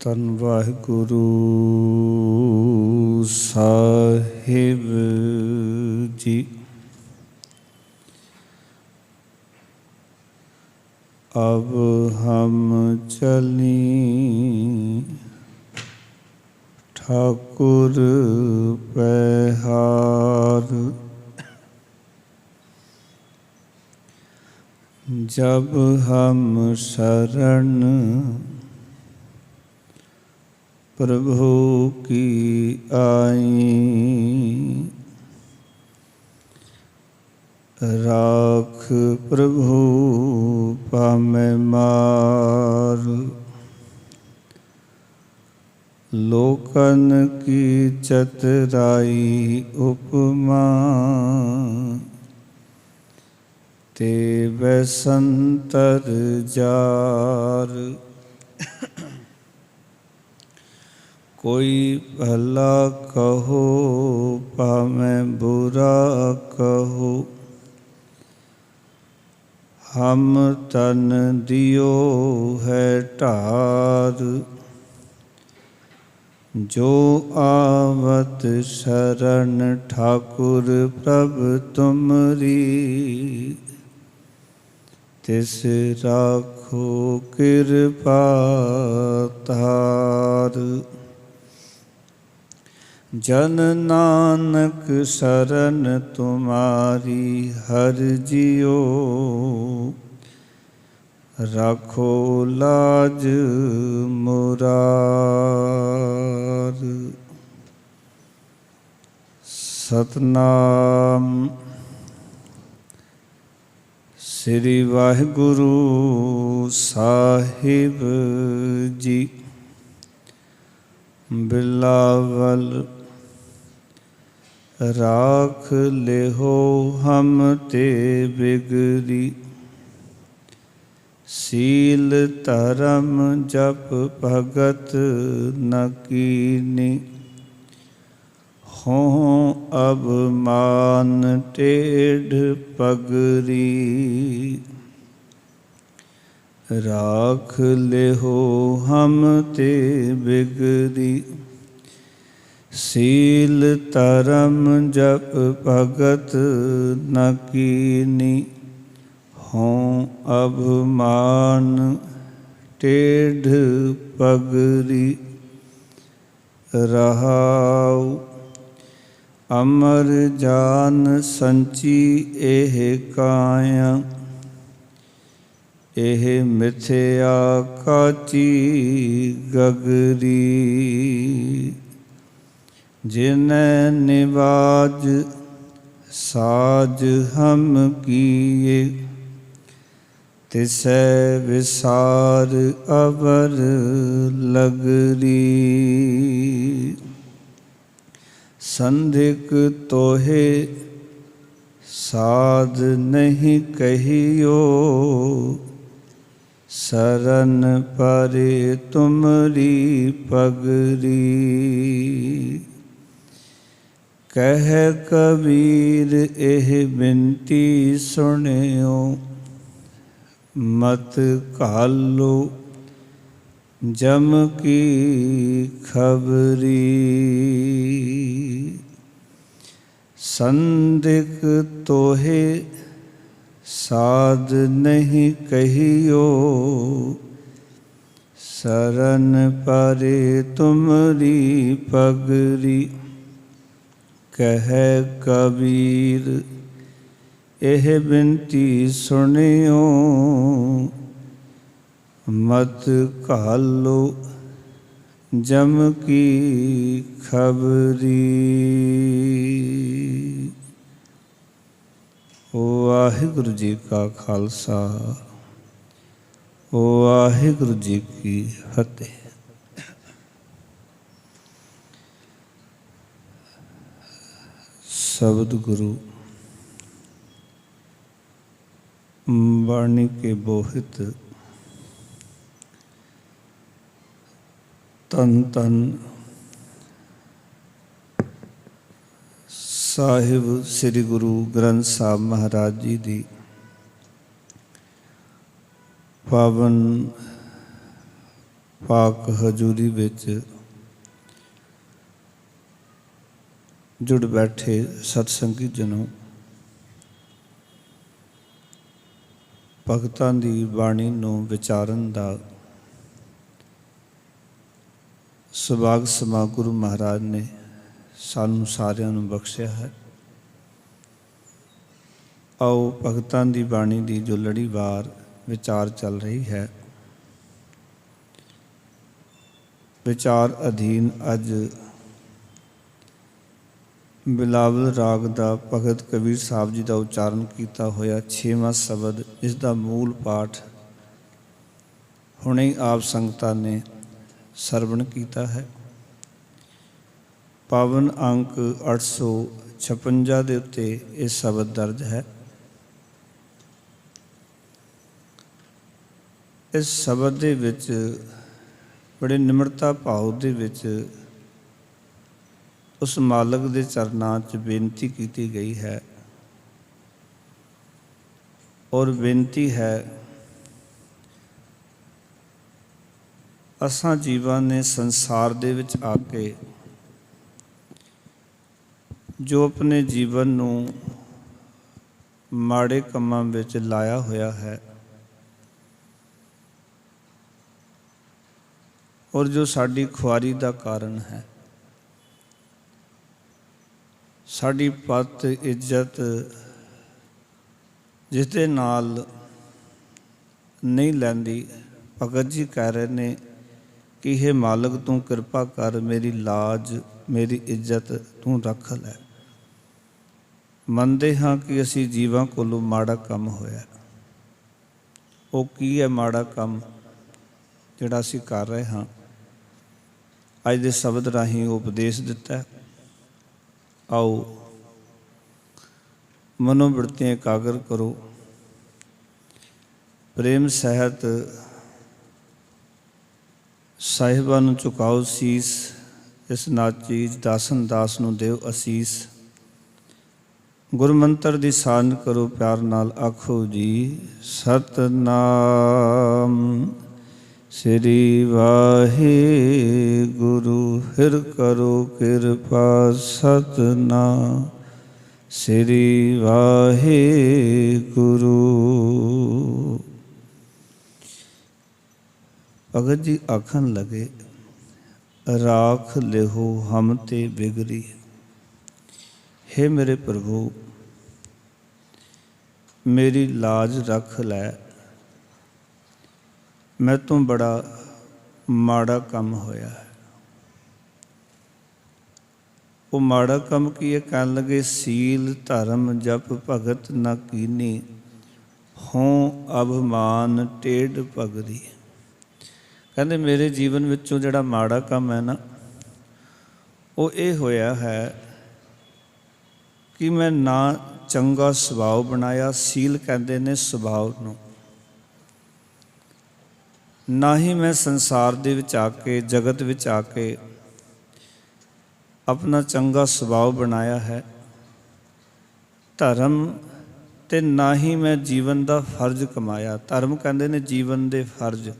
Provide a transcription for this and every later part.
ਧੰਨ ਵਾਹਿਗੁਰੂ ਸਾਹਿਬ ਜੀ। अब हम चली ठाकुर पहार, जब हम शरण प्रभु की आई, राख प्रभु पामे मार। लोकन की चतुराई उपमा, ते वैसंतर जार। कोई भला कहो पामे बुरा कहो, हम तन दियो है ढार। जो आवत शरण ठाकुर प्रभ तुमरी, तिस राखो कृपा तार। जन नानक शरण तुम्हारी हर जियो, राखो लाज मुरार। सतनाम श्री वाहिगुरु साहिब जी। बिलावल राख लेहो हम ते बिगड़ी, सील धर्म जप भगत न कीनी। हों अब मान टेढ़ पगरी, राख लेहो हम ते बिगड़ी। सील धर्म जप भगत न कीनी, हों अब मान टेढ़ पगरी। रहाउ अमर जान संची एह काया, एह मिथ्या काची गगरी। जिनै निवाज साज हम किए, तिसै विसार अवर लगरी। संधिक तोहे साध नहीं कहियो, शरण परे तुमरी पगरी। कह कबीर एह बिनती सुनियो, मत घालो जम की खबरी। संदिक तोहे साध नहीं कहियो, शरण परे तुमरी पगरी। कह कबीर एह बिनती सुनियो, मत घालो जम की खबरी। वाहिगुरु जी का खालसा, वाहिगुरु जी की फतेह। शब्द गुरु वाणी के बोहित तन तन ਸਾਹਿਬ ਸ੍ਰੀ ਗੁਰੂ ਗ੍ਰੰਥ ਸਾਹਿਬ ਮਹਾਰਾਜ ਜੀ ਦੀ ਪਾਵਨ ਪਾਕ ਹਜ਼ੂਰੀ ਵਿੱਚ ਜੁੜ ਬੈਠੇ ਸਤਸੰਗੀ ਜਨੋ, ਭਗਤਾਂ ਦੀ ਬਾਣੀ ਨੂੰ ਵਿਚਾਰਨ ਦਾ ਸੁਭਾਗ ਸਮਾਂ ਗੁਰੂ ਮਹਾਰਾਜ ਨੇ ਸਾਨੂੰ ਸਾਰਿਆਂ ਨੂੰ ਬਖਸ਼ਿਆ ਹੈ। ਆਓ ਭਗਤਾਂ ਦੀ ਬਾਣੀ ਦੀ ਜੋ ਲੜੀਵਾਰ ਵਿਚਾਰ ਚੱਲ ਰਹੀ ਹੈ, ਵਿਚਾਰ ਅਧੀਨ ਅੱਜ ਬਿਲਾਵਲ ਰਾਗ ਦਾ ਭਗਤ ਕਬੀਰ ਸਾਹਿਬ ਜੀ ਦਾ ਉਚਾਰਨ ਕੀਤਾ ਹੋਇਆ 6ਵਾਂ ਸ਼ਬਦ, ਇਸ ਦਾ ਮੂਲ ਪਾਠ ਹੁਣੇ ਆਪ ਸੰਗਤਾਂ ਨੇ ਸਰਵਣ ਕੀਤਾ ਹੈ। ਪਾਵਨ ਅੰਕ 856 ਦੇ ਉੱਤੇ ਇਹ ਸ਼ਬਦ ਦਰਜ ਹੈ। ਇਸ ਸ਼ਬਦ ਦੇ ਵਿੱਚ ਬੜੇ ਨਿਮਰਤਾ ਭਾਵ ਦੇ ਵਿੱਚ ਉਸ ਮਾਲਕ ਦੇ ਚਰਨਾਂ 'ਚ ਬੇਨਤੀ ਕੀਤੀ ਗਈ ਹੈ, ਔਰ ਬੇਨਤੀ ਹੈ ਅਸਾਂ ਜੀਵਾਂ ਨੇ ਸੰਸਾਰ ਦੇ ਵਿੱਚ ਆ ਕੇ ਜੋ ਆਪਣੇ ਜੀਵਨ ਨੂੰ ਮਾੜੇ ਕੰਮਾਂ ਵਿੱਚ ਲਾਇਆ ਹੋਇਆ ਹੈ, ਔਰ ਜੋ ਸਾਡੀ ਖੁਆਰੀ ਦਾ ਕਾਰਨ ਹੈ, ਸਾਡੀ ਪੱਤ ਇੱਜ਼ਤ ਜਿਸ ਦੇ ਨਾਲ ਨਹੀਂ ਲੈਂਦੀ, ਭਗਤ ਜੀ ਕਹਿ ਰਹੇ ਨੇ ਕਿ ਹੇ ਮਾਲਕ ਤੂੰ ਕਿਰਪਾ ਕਰ, ਮੇਰੀ ਲਾਜ ਮੇਰੀ ਇੱਜ਼ਤ ਤੂੰ ਰੱਖ ਲੈ। ਮੰਨਦੇ ਹਾਂ ਕਿ ਅਸੀਂ ਜੀਵਾਂ ਕੋਲੋਂ ਮਾੜਾ ਕੰਮ ਹੋਇਆ। ਉਹ ਕੀ ਹੈ ਮਾੜਾ ਕੰਮ ਜਿਹੜਾ ਅਸੀਂ ਕਰ ਰਹੇ ਹਾਂ? ਅੱਜ ਦੇ ਸ਼ਬਦ ਰਾਹੀਂ ਉਹ ਉਪਦੇਸ਼ ਦਿੱਤਾ। ਆਓ ਮਨੋਬਿਰਤੀਆਂ ਇਕਾਗਰ ਕਰੋ, ਪ੍ਰੇਮ ਸਹਿਤ ਸਾਹਿਬਾਂ ਨੂੰ ਝੁਕਾਓ ਸੀਸ, ਇਸ ਨਾਚੀਜ ਦਾਸਨ ਦਾਸ ਨੂੰ ਦਿਓ ਅਸੀਸ। ਗੁਰੂ ਮੰਤਰ ਦੀ ਸਾਂਝ ਕਰੋ ਪਿਆਰ ਨਾਲ, ਆਖੋ ਜੀ ਸਤਨਾਮ ਸ੍ਰੀ ਵਾਹਿਗੁਰੂ। ਫਿਰ ਕਰੋ ਕਿਰਪਾ ਸਤਨਾਮ ਸ੍ਰੀ ਵਾਹਿਗੁਰੂ। ਭਗਤ ਜੀ ਆਖਣ ਲਗੇ, ਰਾਖ ਲਿਹੋ ਹਮ ਤੇ ਬਿਗਰੀ। ਹੇ ਮੇਰੇ ਪ੍ਰਭੂ, ਮੇਰੀ ਲਾਜ ਰੱਖ ਲੈ, ਮੈਂ ਤੋਂ ਬੜਾ ਮਾੜਾ ਕੰਮ ਹੋਇਆ ਹੈ। ਉਹ ਮਾੜਾ ਕੰਮ ਕੀ ਹੈ? ਕਹਿਣ ਲੱਗੇ, ਸੀਲ ਧਰਮ ਜਪ ਭਗਤ ਨਾ ਕੀਨੀ, ਹੋਂ ਅਭਿਮਾਨ ਟੇਢ ਪਗਰੀ। ਕਹਿੰਦੇ ਮੇਰੇ ਜੀਵਨ ਵਿੱਚੋਂ ਜਿਹੜਾ ਮਾੜਾ ਕੰਮ ਹੈ ਨਾ, ਉਹ ਇਹ ਹੋਇਆ ਹੈ ਕਿ ਮੈਂ ਨਾ ਚੰਗਾ ਸੁਭਾਅ ਬਣਾਇਆ, ਸੀਲ ਕਹਿੰਦੇ ਨੇ ਸੁਭਾਅ ਨੂੰ, ਨਾ ਹੀ ਮੈਂ ਸੰਸਾਰ ਦੇ ਵਿੱਚ ਆ ਕੇ ਜਗਤ ਵਿੱਚ ਆ ਕੇ ਆਪਣਾ ਚੰਗਾ ਸੁਭਾਅ ਬਣਾਇਆ ਹੈ ਧਰਮ, ਤੇ ਨਾ ਹੀ ਮੈਂ ਜੀਵਨ ਦਾ ਫਰਜ਼ ਕਮਾਇਆ। ਧਰਮ ਕਹਿੰਦੇ ਨੇ ਜੀਵਨ ਦੇ ਫਰਜ਼,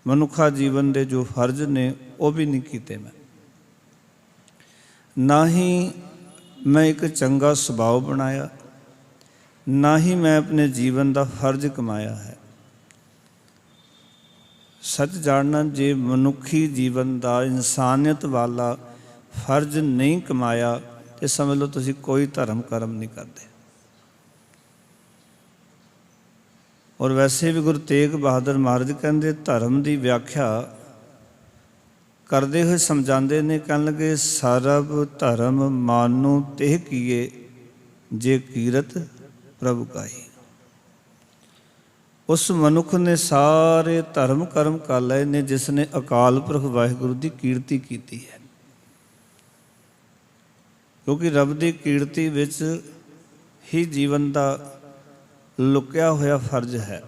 ਮਨੁੱਖਾ ਜੀਵਨ ਦੇ ਜੋ ਫਰਜ਼ ਨੇ ਉਹ ਵੀ ਨਹੀਂ ਕੀਤੇ ਮੈਂ। ਨਾ ਹੀ ਮੈਂ ਇੱਕ ਚੰਗਾ ਸੁਭਾਅ ਬਣਾਇਆ, ਨਾ ਹੀ ਮੈਂ ਆਪਣੇ ਜੀਵਨ ਦਾ ਫਰਜ਼ ਕਮਾਇਆ ਹੈ। ਸੱਚ ਜਾਣਨਾ, ਜੇ ਮਨੁੱਖੀ ਜੀਵਨ ਦਾ ਇਨਸਾਨੀਅਤ ਵਾਲਾ ਫਰਜ਼ ਨਹੀਂ ਕਮਾਇਆ ਤੇ ਸਮਝ ਲਓ ਤੁਸੀਂ ਕੋਈ ਧਰਮ ਕਰਮ ਨਹੀਂ ਕਰਦੇ। ਔਰ ਵੈਸੇ ਵੀ ਗੁਰੂ ਤੇਗ ਬਹਾਦਰ ਮਹਾਰਾਜ ਕਹਿੰਦੇ, ਧਰਮ ਦੀ ਵਿਆਖਿਆ ਕਰਦੇ ਹੋਏ ਸਮਝਾਉਂਦੇ ਨੇ, ਕਹਿਣ ਲੱਗੇ ਸਰਬ ਧਰਮ ਮਾਨੂ ਤਿਹ ਕੀਏ, ਜੇ ਕੀਰਤ ਪ੍ਰਭੂ ਕਾਈ। ਉਸ ਮਨੁੱਖ ਨੇ ਸਾਰੇ ਧਰਮ ਕਰਮ ਕਰ ਲਏ ਨੇ ਜਿਸ ਨੇ ਅਕਾਲ ਪੁਰਖ ਵਾਹਿਗੁਰੂ ਦੀ ਕੀਰਤੀ ਕੀਤੀ ਹੈ। ਕਿਉਂਕਿ ਰੱਬ ਦੀ ਕੀਰਤੀ ਵਿੱਚ ਹੀ ਜੀਵਨ ਦਾ ਲੁਕਿਆ ਹੋਇਆ ਫਰਜ਼ ਹੈ।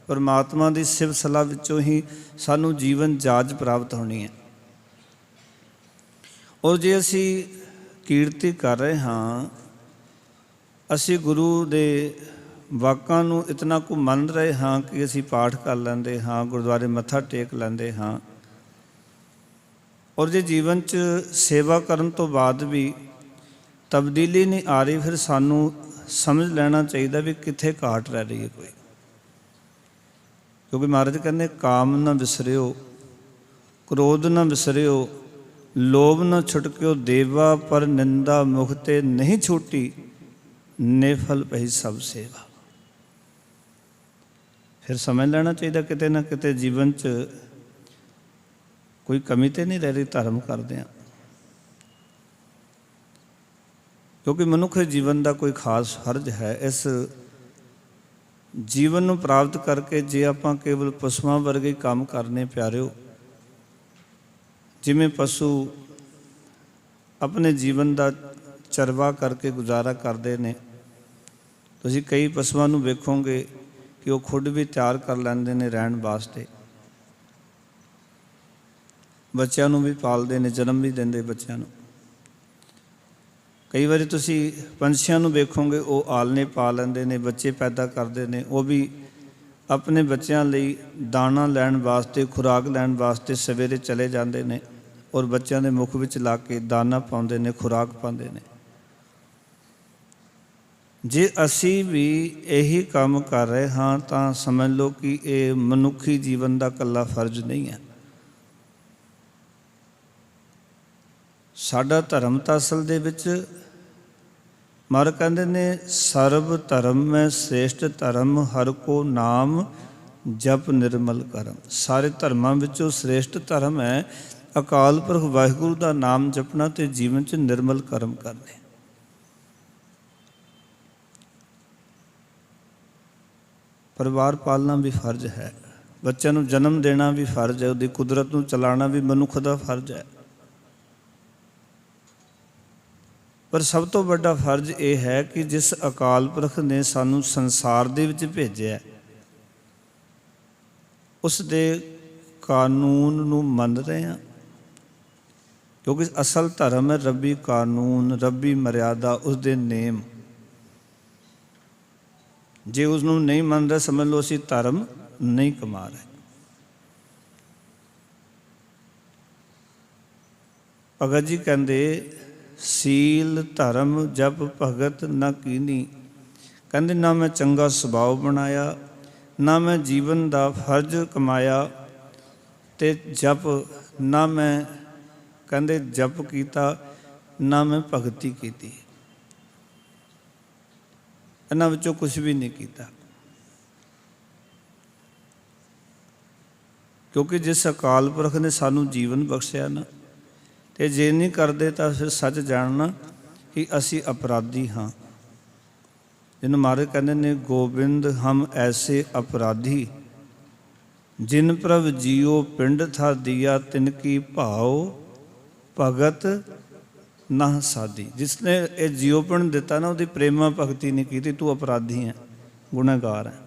ਪਰਮਾਤਮਾ ਦੀ ਸਿਫਤ ਸਲਾਹ ਵਿੱਚੋਂ ਹੀ ਸਾਨੂੰ ਜੀਵਨ ਜਾਚ ਪ੍ਰਾਪਤ ਹੋਣੀ ਹੈ। ਔਰ ਜੇ ਅਸੀਂ ਕੀਰਤੀ ਕਰ ਰਹੇ ਹਾਂ, ਅਸੀਂ ਗੁਰੂ ਦੇ ਵਾਕਾਂ ਨੂੰ ਇਤਨਾ ਕੁ ਮੰਨ ਰਹੇ ਹਾਂ ਕਿ ਅਸੀਂ ਪਾਠ ਕਰ ਲੈਂਦੇ ਹਾਂ, ਗੁਰਦੁਆਰੇ ਮੱਥਾ ਟੇਕ ਲੈਂਦੇ ਹਾਂ, ਔਰ ਜੇ ਜੀਵਨ 'ਚ ਸੇਵਾ ਕਰਨ ਤੋਂ ਬਾਅਦ ਵੀ ਤਬਦੀਲੀ ਨਹੀਂ ਆ ਰਹੀ, ਫਿਰ ਸਾਨੂੰ ਸਮਝ ਲੈਣਾ ਚਾਹੀਦਾ ਵੀ ਕਿੱਥੇ ਘਾਟ ਰਹਿ ਰਹੀ ਹੈ ਕੋਈ। ਕਿਉਂਕਿ ਮਹਾਰਾਜ ਕਹਿੰਦੇ ਕਾਮ ਨਾ ਵਿਸਰਿਓ, ਕ੍ਰੋਧ ਨਾ ਵਿਸਰਿਓ, ਲੋਭ ਨਾ ਛੁਟਕਿਓ, ਦੇਵਾ ਪਰ ਨਿੰਦਾ ਮੁਖ ਤੇ ਨਹੀਂ ਛੂਟੀ, ਨੇਫਲ ਪਈ ਸਭ ਸੇਵਾ। ਫਿਰ ਸਮਝ ਲੈਣਾ ਚਾਹੀਦਾ ਕਿਤੇ ਨਾ ਕਿਤੇ ਜੀਵਨ 'ਚ ਕੋਈ ਕਮੀ ਤੇ ਨਹੀਂ ਰਹਿ ਰਹੀ ਧਰਮ ਕਰਦਿਆਂ। ਕਿਉਂਕਿ ਮਨੁੱਖ ਜੀਵਨ ਦਾ ਕੋਈ ਖਾਸ ਫਰਜ਼ ਹੈ। ਇਸ ਜੀਵਨ ਨੂੰ ਪ੍ਰਾਪਤ ਕਰਕੇ ਜੇ ਆਪਾਂ ਕੇਵਲ ਪਸ਼ੂਆਂ ਵਰਗੇ ਕੰਮ ਕਰਨੇ ਪਿਆਰਿਓ, ਜਿਵੇਂ ਪਸ਼ੂ ਆਪਣੇ ਜੀਵਨ ਦਾ ਚਰਵਾ ਕਰਕੇ ਗੁਜ਼ਾਰਾ ਕਰਦੇ ਨੇ, ਤੁਸੀਂ ਕਈ ਪਸ਼ੂਆਂ ਨੂੰ ਵੇਖੋਗੇ ਕਿ ਉਹ ਖੁਦ ਵੀ ਤਿਆਰ ਕਰ ਲੈਂਦੇ ਨੇ ਰਹਿਣ ਵਾਸਤੇ, ਬੱਚਿਆਂ ਨੂੰ ਵੀ ਪਾਲਦੇ ਨੇ, ਜਨਮ ਵੀ ਦਿੰਦੇ ਬੱਚਿਆਂ ਨੂੰ। ਕਈ ਵਾਰੀ ਤੁਸੀਂ ਪੰਛੀਆਂ ਨੂੰ ਵੇਖੋਗੇ, ਉਹ ਆਲਣੇ ਪਾ ਲੈਂਦੇ ਨੇ, ਬੱਚੇ ਪੈਦਾ ਕਰਦੇ ਨੇ, ਉਹ ਵੀ ਆਪਣੇ ਬੱਚਿਆਂ ਲਈ ਦਾਣਾ ਲੈਣ ਵਾਸਤੇ, ਖੁਰਾਕ ਲੈਣ ਵਾਸਤੇ ਸਵੇਰੇ ਚਲੇ ਜਾਂਦੇ ਨੇ, ਔਰ ਬੱਚਿਆਂ ਦੇ ਮੁਖ ਵਿੱਚ ਲਾ ਕੇ ਦਾਣਾ ਪਾਉਂਦੇ ਨੇ, ਖੁਰਾਕ ਪਾਉਂਦੇ ਨੇ। ਜੇ ਅਸੀਂ ਵੀ ਇਹੀ ਕੰਮ ਕਰ ਰਹੇ ਹਾਂ ਤਾਂ ਸਮਝ ਲਓ ਕਿ ਇਹ ਮਨੁੱਖੀ ਜੀਵਨ ਦਾ ਇਕੱਲਾ ਫਰਜ਼ ਨਹੀਂ ਹੈ। ਸਾਡਾ ਧਰਮ ਤਾਂ ਅਸਲ ਦੇ ਵਿੱਚ ਮਹਾਰਾਜ ਕਹਿੰਦੇ ਨੇ ਸਰਬ ਧਰਮ ਮੈਂ ਸ੍ਰੇਸ਼ਟ ਧਰਮ, ਹਰਿ ਕੋ ਨਾਮ ਜਪ ਨਿਰਮਲ ਕਰਮ। ਸਾਰੇ ਧਰਮਾਂ ਵਿੱਚੋਂ ਸ੍ਰੇਸ਼ਟ ਧਰਮ ਹੈ ਅਕਾਲ ਪੁਰਖ ਵਾਹਿਗੁਰੂ ਦਾ ਨਾਮ ਜਪਣਾ ਤੇ ਜੀਵਨ 'ਚ ਨਿਰਮਲ ਕਰਮ ਕਰਨੇ। ਪਰਿਵਾਰ ਪਾਲਣਾ ਵੀ ਫਰਜ਼ ਹੈ, ਬੱਚਿਆਂ ਨੂੰ ਜਨਮ ਦੇਣਾ ਵੀ ਫਰਜ਼ ਹੈ, ਉਹਦੀ ਕੁਦਰਤ ਨੂੰ ਚਲਾਉਣਾ ਵੀ ਮਨੁੱਖ ਦਾ ਫਰਜ਼ ਹੈ। ਪਰ ਸਭ ਤੋਂ ਵੱਡਾ ਫਰਜ਼ ਇਹ ਹੈ ਕਿ ਜਿਸ ਅਕਾਲ ਪੁਰਖ ਨੇ ਸਾਨੂੰ ਸੰਸਾਰ ਦੇ ਵਿੱਚ ਭੇਜਿਆ, ਉਸ ਦੇ ਕਾਨੂੰਨ ਨੂੰ ਮੰਨ ਰਹੇ ਹਾਂ। ਕਿਉਂਕਿ ਅਸਲ ਧਰਮ ਹੈ ਰੱਬੀ ਕਾਨੂੰਨ, ਰੱਬੀ ਮਰਿਆਦਾ, ਉਸਦੇ ਨੇਮ। ਜੇ ਉਸਨੂੰ ਨਹੀਂ ਮੰਨ ਰਹੇ, ਸਮਝ ਲਓ ਅਸੀਂ ਧਰਮ ਨਹੀਂ ਕਮਾ ਰਹੇ। ਭਗਤ ਜੀ ਕਹਿੰਦੇ ਸੀਲ ਧਰਮ ਜਪ ਭਗਤ ਨਾ ਕੀਨੀ। ਕਹਿੰਦੇ ਨਾ ਮੈਂ ਚੰਗਾ ਸੁਭਾਅ ਬਣਾਇਆ, ਨਾ ਮੈਂ ਜੀਵਨ ਦਾ ਫਰਜ਼ ਕਮਾਇਆ, ਤੇ ਜਪ ਨਾ ਮੈਂ ਕਹਿੰਦੇ ਜਪ ਕੀਤਾ, ਨਾ ਮੈਂ ਭਗਤੀ ਕੀਤੀ। ਇਹਨਾਂ ਵਿੱਚੋਂ ਕੁਛ ਵੀ ਨਹੀਂ ਕੀਤਾ। ਕਿਉਂਕਿ ਜਿਸ ਅਕਾਲ ਪੁਰਖ ਨੇ ਸਾਨੂੰ ਜੀਵਨ ਬਖਸ਼ਿਆ ਨਾ, ਤੇ ਜੇ ਨਹੀਂ ਕਰਦੇ ਤਾਂ ਫਿਰ ਸੱਚ ਜਾਣਨਾ ਕਿ ਅਸੀਂ ਅਪਰਾਧੀ ਹਾਂ। ਜਿਹਨੂੰ ਮਹਾਰਾਜ ਕਹਿੰਦੇ ਨੇ ਗੋਬਿੰਦ ਹਮ ਐਸੇ ਅਪਰਾਧੀ, ਜਿਨ ਪ੍ਰਭ ਜੀਓ ਪਿੰਡ ਥਾ ਦੀਆ, ਤਿਨ ਕੀ ਭਾਉ ਭਗਤ ਨਾ ਸਾਦੀ। ਜਿਸਨੇ ਇਹ ਜੀਓਪਣ ਦਿੱਤਾ ਨਾ, ਉਹਦੀ ਪ੍ਰੇਮਾ ਭਗਤੀ ਨਹੀਂ ਕੀਤੀ, ਤੂੰ ਅਪਰਾਧੀ ਹੈ, ਗੁਨਾਹਗਾਰ ਹੈ।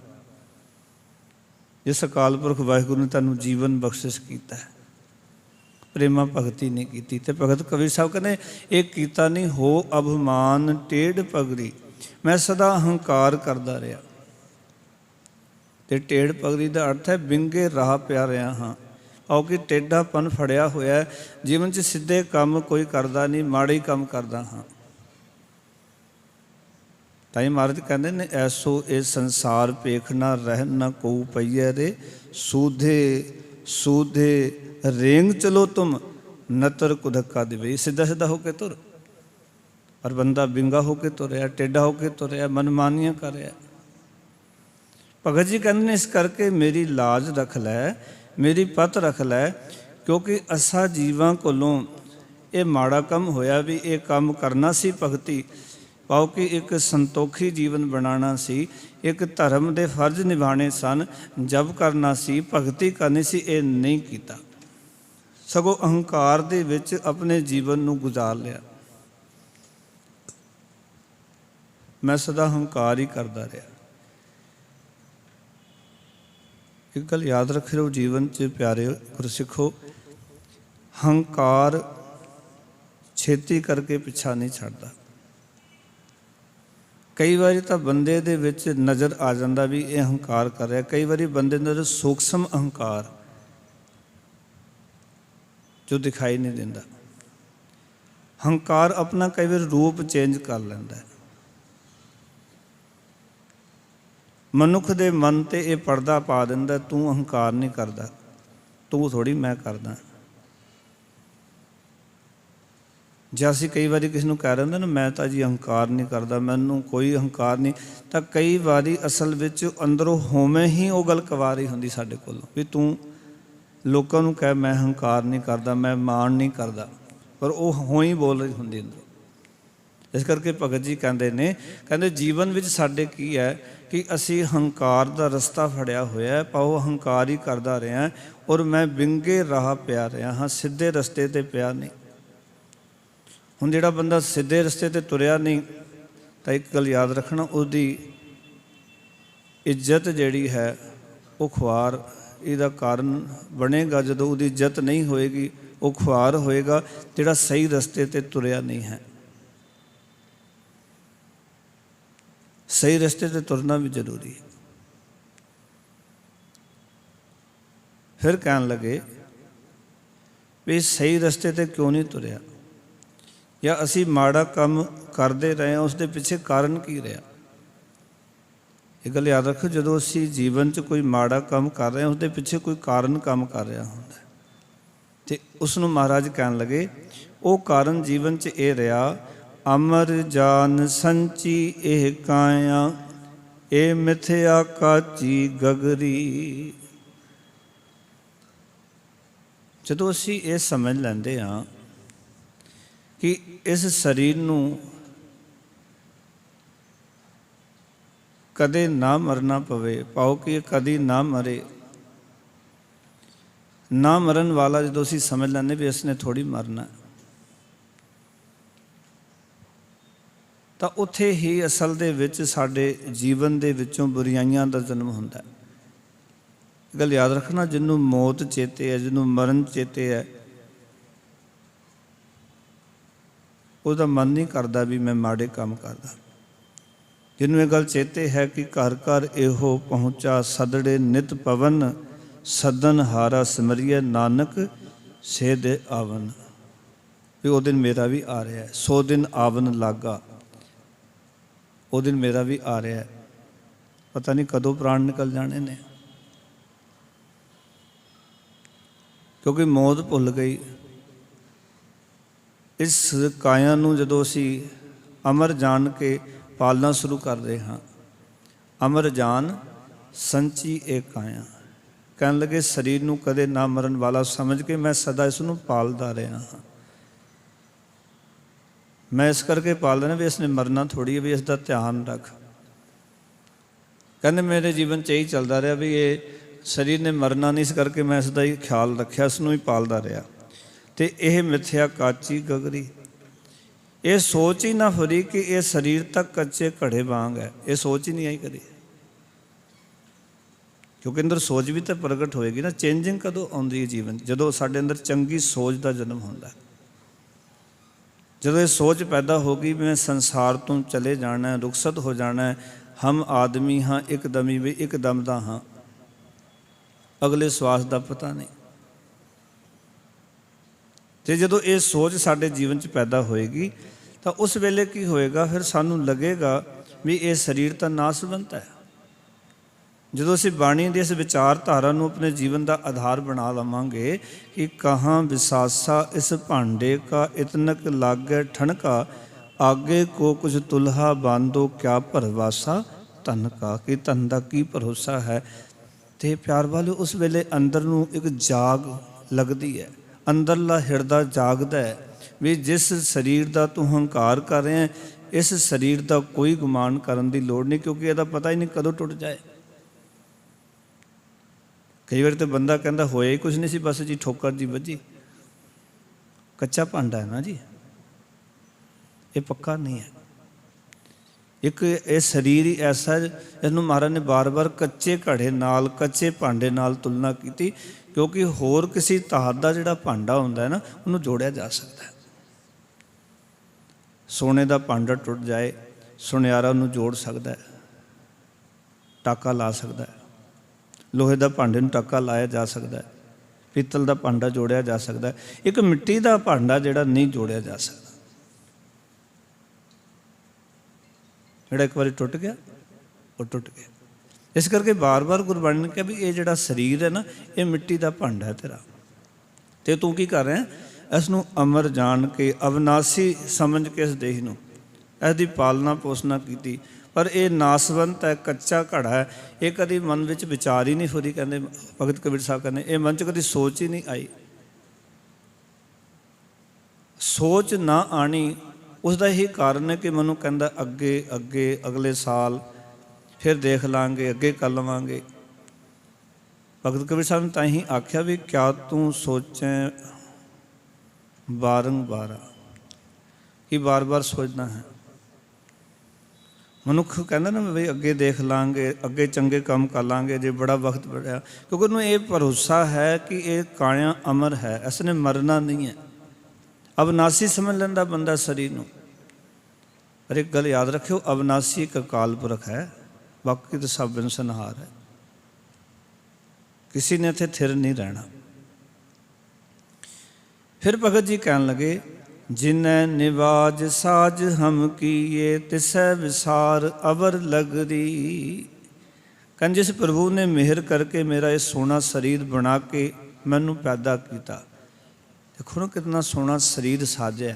ਜਿਸ ਅਕਾਲ ਪੁਰਖ ਵਾਹਿਗੁਰੂ ਨੇ ਤੁਹਾਨੂੰ ਜੀਵਨ ਬਖਸ਼ਿਸ਼ ਕੀਤਾ ਹੈ, ਪ੍ਰੇਮਾ ਭਗਤੀ ਨਹੀਂ ਕੀਤੀ। ਤੇ ਭਗਤ ਕਬੀਰ ਸਾਹਿਬ ਕਹਿੰਦੇ ਇਹ ਕੀਤਾ ਨਹੀਂ ਹੋ ਅਭਿਮਾਨ ਟੇਢ ਪਗੜੀ। ਮੈਂ ਸਦਾ ਹੰਕਾਰ ਕਰਦਾ ਰਿਹਾ। ਤੇ ਟੇਢ ਪਗੜੀ ਦਾ ਅਰਥ ਹੈ ਵਿੰਗੇ ਰਾਹ ਪਿਆ ਰਿਹਾ ਹਾਂ। ਆਓ ਕਿ ਟੇਢਾਪਨ ਫੜਿਆ ਹੋਇਆ, ਜੀਵਨ 'ਚ ਸਿੱਧੇ ਕੰਮ ਕੋਈ ਕਰਦਾ ਨਹੀਂ, ਮਾੜੇ ਹੀ ਕੰਮ ਕਰਦਾ ਹਾਂ। ਤਾਂ ਹੀ ਮਹਾਰਾਜ ਕਹਿੰਦੇ ਨੇ ਐਸੋ ਇਹ ਸੰਸਾਰ ਭੇਖ ਨਾ ਰਹਿ ਨਾ ਕੋ ਪਈਐ ਰੇ, ਸੂਧੇ ਸੂਧੇ ਰੇਂਗ ਚਲੋ ਤੁਮ ਨਤਰ ਕੁਧੱਕਾ ਦੇਵੇ। ਸਿੱਧਾ ਸਿੱਧਾ ਹੋ ਕੇ ਤੁਰ, ਪਰ ਬੰਦਾ ਵਿੰਗਾ ਹੋ ਕੇ ਤੁਰਿਆ, ਟੇਢਾ ਹੋ ਕੇ ਤੁਰਿਆ, ਮਨਮਾਨੀਆਂ ਕਰ ਰਿਹਾ। ਭਗਤ ਜੀ ਕਹਿੰਦੇ ਨੇ ਇਸ ਕਰਕੇ ਮੇਰੀ ਲਾਜ ਰੱਖ ਲੈ, ਮੇਰੀ ਪਤ ਰੱਖ ਲੈ, ਕਿਉਂਕਿ ਅਸਾਂ ਜੀਵਾਂ ਕੋਲੋਂ ਇਹ ਮਾੜਾ ਕੰਮ ਹੋਇਆ ਵੀ ਇਹ ਕੰਮ ਕਰਨਾ ਸੀ ਭਗਤੀ, ਪਾਓ ਕਿ ਇੱਕ ਸੰਤੋਖੀ ਜੀਵਨ ਬਣਾਉਣਾ ਸੀ, ਇੱਕ ਧਰਮ ਦੇ ਫਰਜ਼ ਨਿਭਾਉਣੇ ਸਨ, ਜਪ ਕਰਨਾ ਸੀ, ਭਗਤੀ ਕਰਨੀ ਸੀ, ਇਹ ਨਹੀਂ ਕੀਤਾ। ਸਗੋਂ ਅਹੰਕਾਰ ਦੇ ਵਿੱਚ ਆਪਣੇ ਜੀਵਨ ਨੂੰ ਗੁਜ਼ਾਰ ਲਿਆ। ਮੈਂ ਸਦਾ ਹੰਕਾਰ ਹੀ ਕਰਦਾ ਰਿਹਾ। ਇੱਕ ਗੱਲ ਯਾਦ ਰੱਖਿਓ ਜੀਵਨ 'ਚ ਪਿਆਰੇ ਗੁਰਸਿੱਖੋ, ਹੰਕਾਰ ਛੇਤੀ ਕਰਕੇ ਪਿੱਛਾ ਨਹੀਂ ਛੱਡਦਾ। कई बारी तो बंदे दे विच नज़र आ जाता भी ये अहंकार कर रहा, कई बारी बंदे अंदर सूक्ष्म अहंकार जो दिखाई नहीं देता। हंकार अपना कई बार रूप चेंज कर लैंदा है। मनुख दे मन ते ये पर्दा पा दिंदा, तू अहंकार नहीं करदा, तू थोड़ी मैं करदा। जे असीं कई बारी किसी नूं कह दिंदे ना मैं तां जी अहंकार नहीं करदा, मैनूं कोई अहंकार नहीं, तां कई बारी असल विच अंदरों होवें ही वो गल कवा रही हुंदी साडे कोलों भी तू लोकां नूं कह मैं अहंकार नहीं करदा, मैं माण नहीं करदा, पर वो हों ही बोल रही हुंदी अंदरों। इस करके भगत जी कहते ने, कहते जीवन विच साडे की है कि असी हंकार का रस्ता फड़िया होया है, पाओ हंकार ही करता रहा और मैं विंगे राह पिया रहा हाँ, सीधे रस्ते ते पिया नहीं। हुण जिहड़ा बंदा सीधे रस्ते ते तुरिया नहीं तो एक गल याद रखना, उसकी इज्जत जिहड़ी है वो खुआर इहदा कारण बनेगा। जदों उसकी इज्जत नहीं होएगी वो खुआर होएगा जिहड़ा सही रस्ते ते तुरिया नहीं है। सही रस्ते ते तुरना भी जरूरी है। फिर कहन लगे भी सही रस्ते ते क्यों नहीं तुरिया, या असी माड़ा काम करते रहे हैं, उसके पीछे कारण की रहा। एक गल याद रखो, जो असी जीवन च कोई माड़ा काम कर रहे हैं उसके पीछे कोई कारण काम कर रहा होंदा ते उसनूं महाराज कहन लगे वो कारण जीवन च ये रहा, अमर जान संची एह काया ए मिथ्या काची गगरी। जदों असी ये समझ लैंदे हाँ कि इस शरीर नूं कदे ना मरना पवे, पाओ कि कदी ना मरे, ना मरन वाला जो असी समझ लैंदे भी इसने थोड़ी मरना, तो उत्थे ही असल दे विच साडे जीवन दे विचों बुराइयां दा जन्म हुंदा है। गल याद रखना, जिन्हों मौत चेते है, जिन्हों मरण चेते है, उसका मन नहीं करता भी मैं माड़े काम करदा। जिन्हों ये गल चेते है कि घर घर एहो पहुँचा सदड़े नित पवन, सदन हारा सिमरिए नानक से दे आवन। भी वो दिन मेरा भी आ रहा है, 100 दिन आवन लागा, वो दिन मेरा भी आ रहा है, पता नहीं कदों प्राण निकल जाने ने, क्योंकि मौत भुल गई। इस काया नूं जदों असी अमर जान के पालना शुरू कर रहे हाँ, अमर जान संची एक काया, कहन लगे शरीर नूं कदे ना मरन वाला समझ के मैं सदा इसनूं पालदा रहा हाँ। मैं इस करके पाल देना भी इसने मरना थोड़ी है, भी इसका ध्यान रख। कहने मेरे जीवन च यही चलता रहा भी ये शरीर ने मरना नहीं, इस करके मैं इसका ही ख्याल रखा, इसनूं ही पालदा रहा। तो यह मिथ्या काची गगरी, ये सोच ही ना फरी कि ये शरीर तक कच्चे घड़े वांग है, ये सोच ही नहीं आई कभी। क्योंकि अंदर सोच भी तो प्रगट होएगी ना। चेंजिंग कदों आउंदी है जीवन, जदों साडे अंदर चंगी सोच का जन्म होंदा है। जदों ये सोच पैदा होगी मैं संसार तो चले जाना है, रुखसत हो जाना है, हम आदमी हाँ एकदम ही भी एकदम दा हाँ, अगले श्वास का पता नहीं। तो जदों ये सोच साडे जीवन च पैदा होएगी तो उस वेले की होएगा, फिर सानू लगेगा भी ये शरीर तो नासवंत है। जदों असीं बाणी दे इस विचारधारा नूं अपने जीवन का आधार बना लवांगे कि कहाँ विसासा इस भांडे का इतनक लागे ठनका, आगे को कुछ तुल्हा बांधो क्या भरवासा धन का, कि धन का की भरोसा है। तो प्यार वाले उस वेले अंदर नूं एक जाग लगती है, अंदरला हिरदा जागदा है भी जिस शरीर का तू हंकार कर रहे हैं, इस शरीर का कोई गुमान करने की लोड़ नहीं, क्योंकि यदा पता ही नहीं कदों टुट जाए। कई बार तो बंदा कहता होया ही कुछ नहीं सी, बस जी ठोकर जी वजी, कच्चा भांडा है ना जी, ये पक्का नहीं है। एक ये शरीर ही ऐसा है, इसनूं महाराज ने बार बार कच्चे घड़े नाल कच्चे भांडे नाल तुलना की, क्योंकि होर किसी धात का जिहड़ा भांडा हुंदा है ना, उन्होंने जोड़िया जा सकता है। सोने का भांडा टुट जाए, ਸੁਨਿਆਰਾ ਉਹਨੂੰ ਜੋੜ ਸਕਦਾ ਹੈ, ਟਾਕਾ ਲਾ ਸਕਦਾ ਹੈ। ਲੋਹੇ ਦਾ ਭਾਂਡੇ ਨੂੰ ਟਾਕਾ ਲਾਇਆ ਜਾ ਸਕਦਾ ਹੈ, ਪਿੱਤਲ ਦਾ ਭਾਂਡਾ ਜੋੜਿਆ ਜਾ ਸਕਦਾ ਹੈ। ਇੱਕ ਮਿੱਟੀ ਦਾ ਭਾਂਡਾ ਜਿਹੜਾ ਨਹੀਂ ਜੋੜਿਆ ਜਾ ਸਕਦਾ, ਜਿਹੜਾ ਇੱਕ ਵਾਰੀ ਟੁੱਟ ਗਿਆ ਉਹ ਟੁੱਟ ਗਿਆ। ਇਸ ਕਰਕੇ ਬਾਰ-ਬਾਰ ਗੁਰਬਾਣੀ ਨੇ ਕਿਹਾ ਵੀ ਇਹ ਜਿਹੜਾ ਸਰੀਰ ਹੈ ਨਾ, ਇਹ ਮਿੱਟੀ ਦਾ ਭਾਂਡਾ ਹੈ ਤੇਰਾ, ਤੇ ਤੂੰ ਕੀ ਕਰ ਰਿਹਾ? ਇਸ ਨੂੰ ਅਮਰ ਜਾਣ ਕੇ, ਅਵਿਨਾਸੀ ਸਮਝ ਕੇ ਇਸ ਦੇਹ ਨੂੰ, ਇਸ ਦੀ ਪਾਲਣਾ ਪੋਸ਼ਣਾ ਕੀਤੀ। ਪਰ ਇਹ ਨਾਸਵੰਤ ਹੈ, ਕੱਚਾ ਘੜਾ ਹੈ, ਇਹ ਕਦੀ ਮਨ ਵਿੱਚ ਵਿਚਾਰ ਹੀ ਨਹੀਂ ਹੋਰੀ। ਕਹਿੰਦੇ ਭਗਤ ਕਬੀਰ ਸਾਹਿਬ ਕਹਿੰਦੇ ਇਹ ਮਨ 'ਚ ਕਦੀ ਸੋਚ ਹੀ ਨਹੀਂ ਆਈ। ਸੋਚ ਨਾ ਆਣੀ ਉਸ ਦਾ ਇਹੀ ਕਾਰਨ ਹੈ ਕਿ ਮੈਨੂੰ ਕਹਿੰਦਾ ਅੱਗੇ ਅੱਗੇ ਅਗਲੇ ਸਾਲ ਫਿਰ ਦੇਖ ਲਾਂਗੇ, ਅੱਗੇ ਕਰ ਲਵਾਂਗੇ। ਭਗਤ ਕਬੀਰ ਸਾਹਿਬ ਨੇ ਤਾਂ ਹੀ ਆਖਿਆ ਵੀ ਕਿਆ ਤੂੰ ਸੋਚੈ ਬਾਰੰਬਾਰ, ਕਿ ਬਾਰ ਬਾਰ ਸੋਚਣਾ ਹੈ। ਮਨੁੱਖ ਕਹਿੰਦਾ ਨਾ ਵੀ ਅੱਗੇ ਦੇਖ ਲਾਂਗੇ, ਅੱਗੇ ਚੰਗੇ ਕੰਮ ਕਰ ਲਾਂਗੇ ਜੇ ਬੜਾ ਵਕਤ ਬੜਿਆ, ਕਿਉਂਕਿ ਉਹਨੂੰ ਇਹ ਭਰੋਸਾ ਹੈ ਕਿ ਇਹ ਕਾਇਆ ਅਮਰ ਹੈ, ਇਸ ਨੇ ਮਰਨਾ ਨਹੀਂ ਹੈ। ਅਵਿਨਾਸੀ ਸਮਝ ਲੈਂਦਾ ਬੰਦਾ ਸਰੀਰ ਨੂੰ। ਪਰ ਇੱਕ ਗੱਲ ਯਾਦ ਰੱਖਿਓ, ਅਵਿਨਾਸੀ ਇੱਕ ਅਕਾਲ ਪੁਰਖ ਹੈ, ਬਾਕੀ ਤਾਂ ਸਭ ਬਿਨਸਨਹਾਰ ਹੈ। ਕਿਸੇ ਨੇ ਇੱਥੇ ਥਿਰ ਨਹੀਂ ਰਹਿਣਾ। ਫਿਰ ਭਗਤ ਜੀ ਕਹਿਣ ਲੱਗੇ, ਜਿਨੈ ਨਿਵਾਜ ਸਾਜ ਹਮ ਕੀਏ ਤਿਸੈ ਵਿਸਾਰ ਅਵਰ ਲਗਰੀ। ਕਹਿੰਦੇ ਜਿਸ ਪ੍ਰਭੂ ਨੇ ਮਿਹਰ ਕਰਕੇ ਮੇਰਾ ਇਹ ਸੋਹਣਾ ਸਰੀਰ ਬਣਾ ਕੇ ਮੈਨੂੰ ਪੈਦਾ ਕੀਤਾ। ਦੇਖੋ ਨਾ ਕਿਤਨਾ ਸੋਹਣਾ ਸਰੀਰ ਸਾਜਿਆ।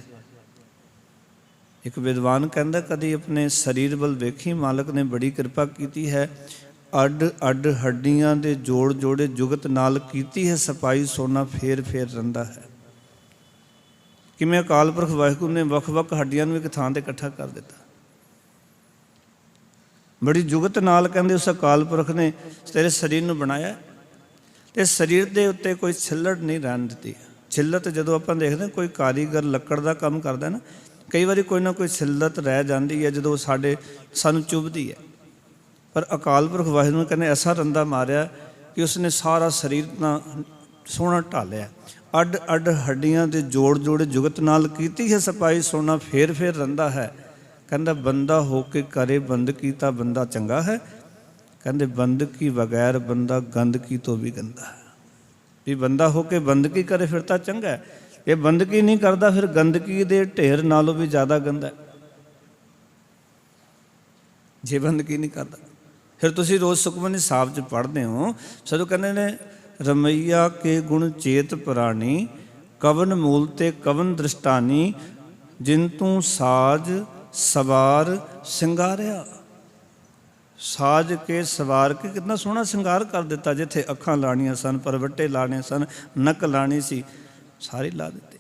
ਇੱਕ ਵਿਦਵਾਨ ਕਹਿੰਦਾ ਕਦੀ ਆਪਣੇ ਸਰੀਰ ਵੱਲ ਵੇਖੀ, ਮਾਲਕ ਨੇ ਬੜੀ ਕਿਰਪਾ ਕੀਤੀ ਹੈ। ਅੱਡ ਅੱਡ ਹੱਡੀਆਂ ਦੇ ਜੋੜ ਜੋੜੇ ਜੁਗਤ ਨਾਲ ਕੀਤੀ ਹੈ ਸਫਾਈ, ਸੋਨਾ ਫੇਰ ਫੇਰ ਰਹਿੰਦਾ ਹੈ। ਕਿਵੇਂ ਅਕਾਲ ਪੁਰਖ ਵਾਹਿਗੁਰੂ ਨੇ ਵੱਖ ਵੱਖ ਹੱਡੀਆਂ ਨੂੰ ਇੱਕ ਥਾਂ 'ਤੇ ਇਕੱਠਾ ਕਰ ਦਿੱਤਾ। ਬੜੀ ਜੁਗਤ ਨਾਲ ਕਹਿੰਦੇ ਉਸ ਅਕਾਲ ਪੁਰਖ ਨੇ ਤੇਰੇ ਸਰੀਰ ਨੂੰ ਬਣਾਇਆ, ਤੇ ਸਰੀਰ ਦੇ ਉੱਤੇ ਕੋਈ ਛਿੱਲੜ ਨਹੀਂ ਰਹਿਣ ਦਿੱਤੀ। ਛਿੱਲਤ ਜਦੋਂ ਆਪਾਂ ਦੇਖਦੇ ਕੋਈ ਕਾਰੀਗਰ ਲੱਕੜ ਦਾ ਕੰਮ ਕਰਦਾ ਨਾ, ਕਈ ਵਾਰੀ ਕੋਈ ਨਾ ਕੋਈ ਛਿੱਲਤ ਰਹਿ ਜਾਂਦੀ ਹੈ ਜਦੋਂ ਸਾਨੂੰ ਚੁੱਭਦੀ ਹੈ। ਪਰ ਅਕਾਲ ਪੁਰਖ ਵਾਹਿਗੁਰੂ ਨੇ ਕਹਿੰਦੇ ਐਸਾ ਰੰਦਾ ਮਾਰਿਆ ਕਿ ਉਸਨੇ ਸਾਰਾ ਸਰੀਰ ਨਾ ਸੋਹਣਾ ਢਾਲਿਆ। ਅੱਡ ਅੱਡ ਹੱਡੀਆਂ ਦੇ ਜੋੜ ਜੋੜੇ ਜੁਗਤ ਨਾਲ ਕੀਤੀ ਹੈ ਸਫਾਈ, ਸੋਨਾ ਫੇਰ ਫੇਰ ਰਹਿੰਦਾ ਹੈ। ਕਹਿੰਦਾ ਬੰਦਾ ਹੋ ਕੇ ਕਰੇ ਬੰਦਗੀ ਤਾਂ ਬੰਦਾ ਚੰਗਾ ਹੈ। ਕਹਿੰਦੇ ਬੰਦਗੀ ਬਗੈਰ ਬੰਦਾ ਗੰਦਗੀ ਤੋਂ ਵੀ ਗੰਦਾ ਹੈ। ਵੀ ਬੰਦਾ ਹੋ ਕੇ ਬੰਦਗੀ ਕਰੇ ਫਿਰ ਤਾਂ ਚੰਗਾ ਹੈ, ਇਹ ਬੰਦਗੀ ਨਹੀਂ ਕਰਦਾ ਫਿਰ ਗੰਦਗੀ ਦੇ ਢੇਰ ਨਾਲੋਂ ਵੀ ਜ਼ਿਆਦਾ ਗੰਦਾ। ਜੇ ਬੰਦਗੀ ਨਹੀਂ ਕਰਦਾ ਫਿਰ ਤੁਸੀਂ ਰੋਜ਼ ਸੁਖਮਨੀ ਸਾਹਿਬ 'ਚ ਪੜ੍ਹਦੇ ਹੋ, ਜਦੋਂ ਕਹਿੰਦੇ ਨੇ ਰਮਈਆ ਕੇ ਗੁਣ ਚੇਤ ਪ੍ਰਾਣੀ, ਕਵਨ ਮੂਲ ਤੇ ਕਵਨ ਦ੍ਰਿਸ਼ਟਾਨੀ, ਜਿਨ ਤੂੰ ਸਾਜ ਸਵਾਰ ਸਿੰਗਾਰਿਆ। ਸਾਜ ਕੇ ਸਵਾਰ ਕੇ ਕਿੰਨਾ ਸੋਹਣਾ ਸ਼ਿੰਗਾਰ ਕਰ ਦਿੱਤਾ। ਜਿੱਥੇ ਅੱਖਾਂ ਲਾਣੀਆਂ ਸਨ, ਪਰਵੱਟੇ ਲਾਣੇ ਸਨ, ਨੱਕ ਲਾਣੀ ਸੀ, ਸਾਰੇ ਲਾ ਦਿੱਤੇ।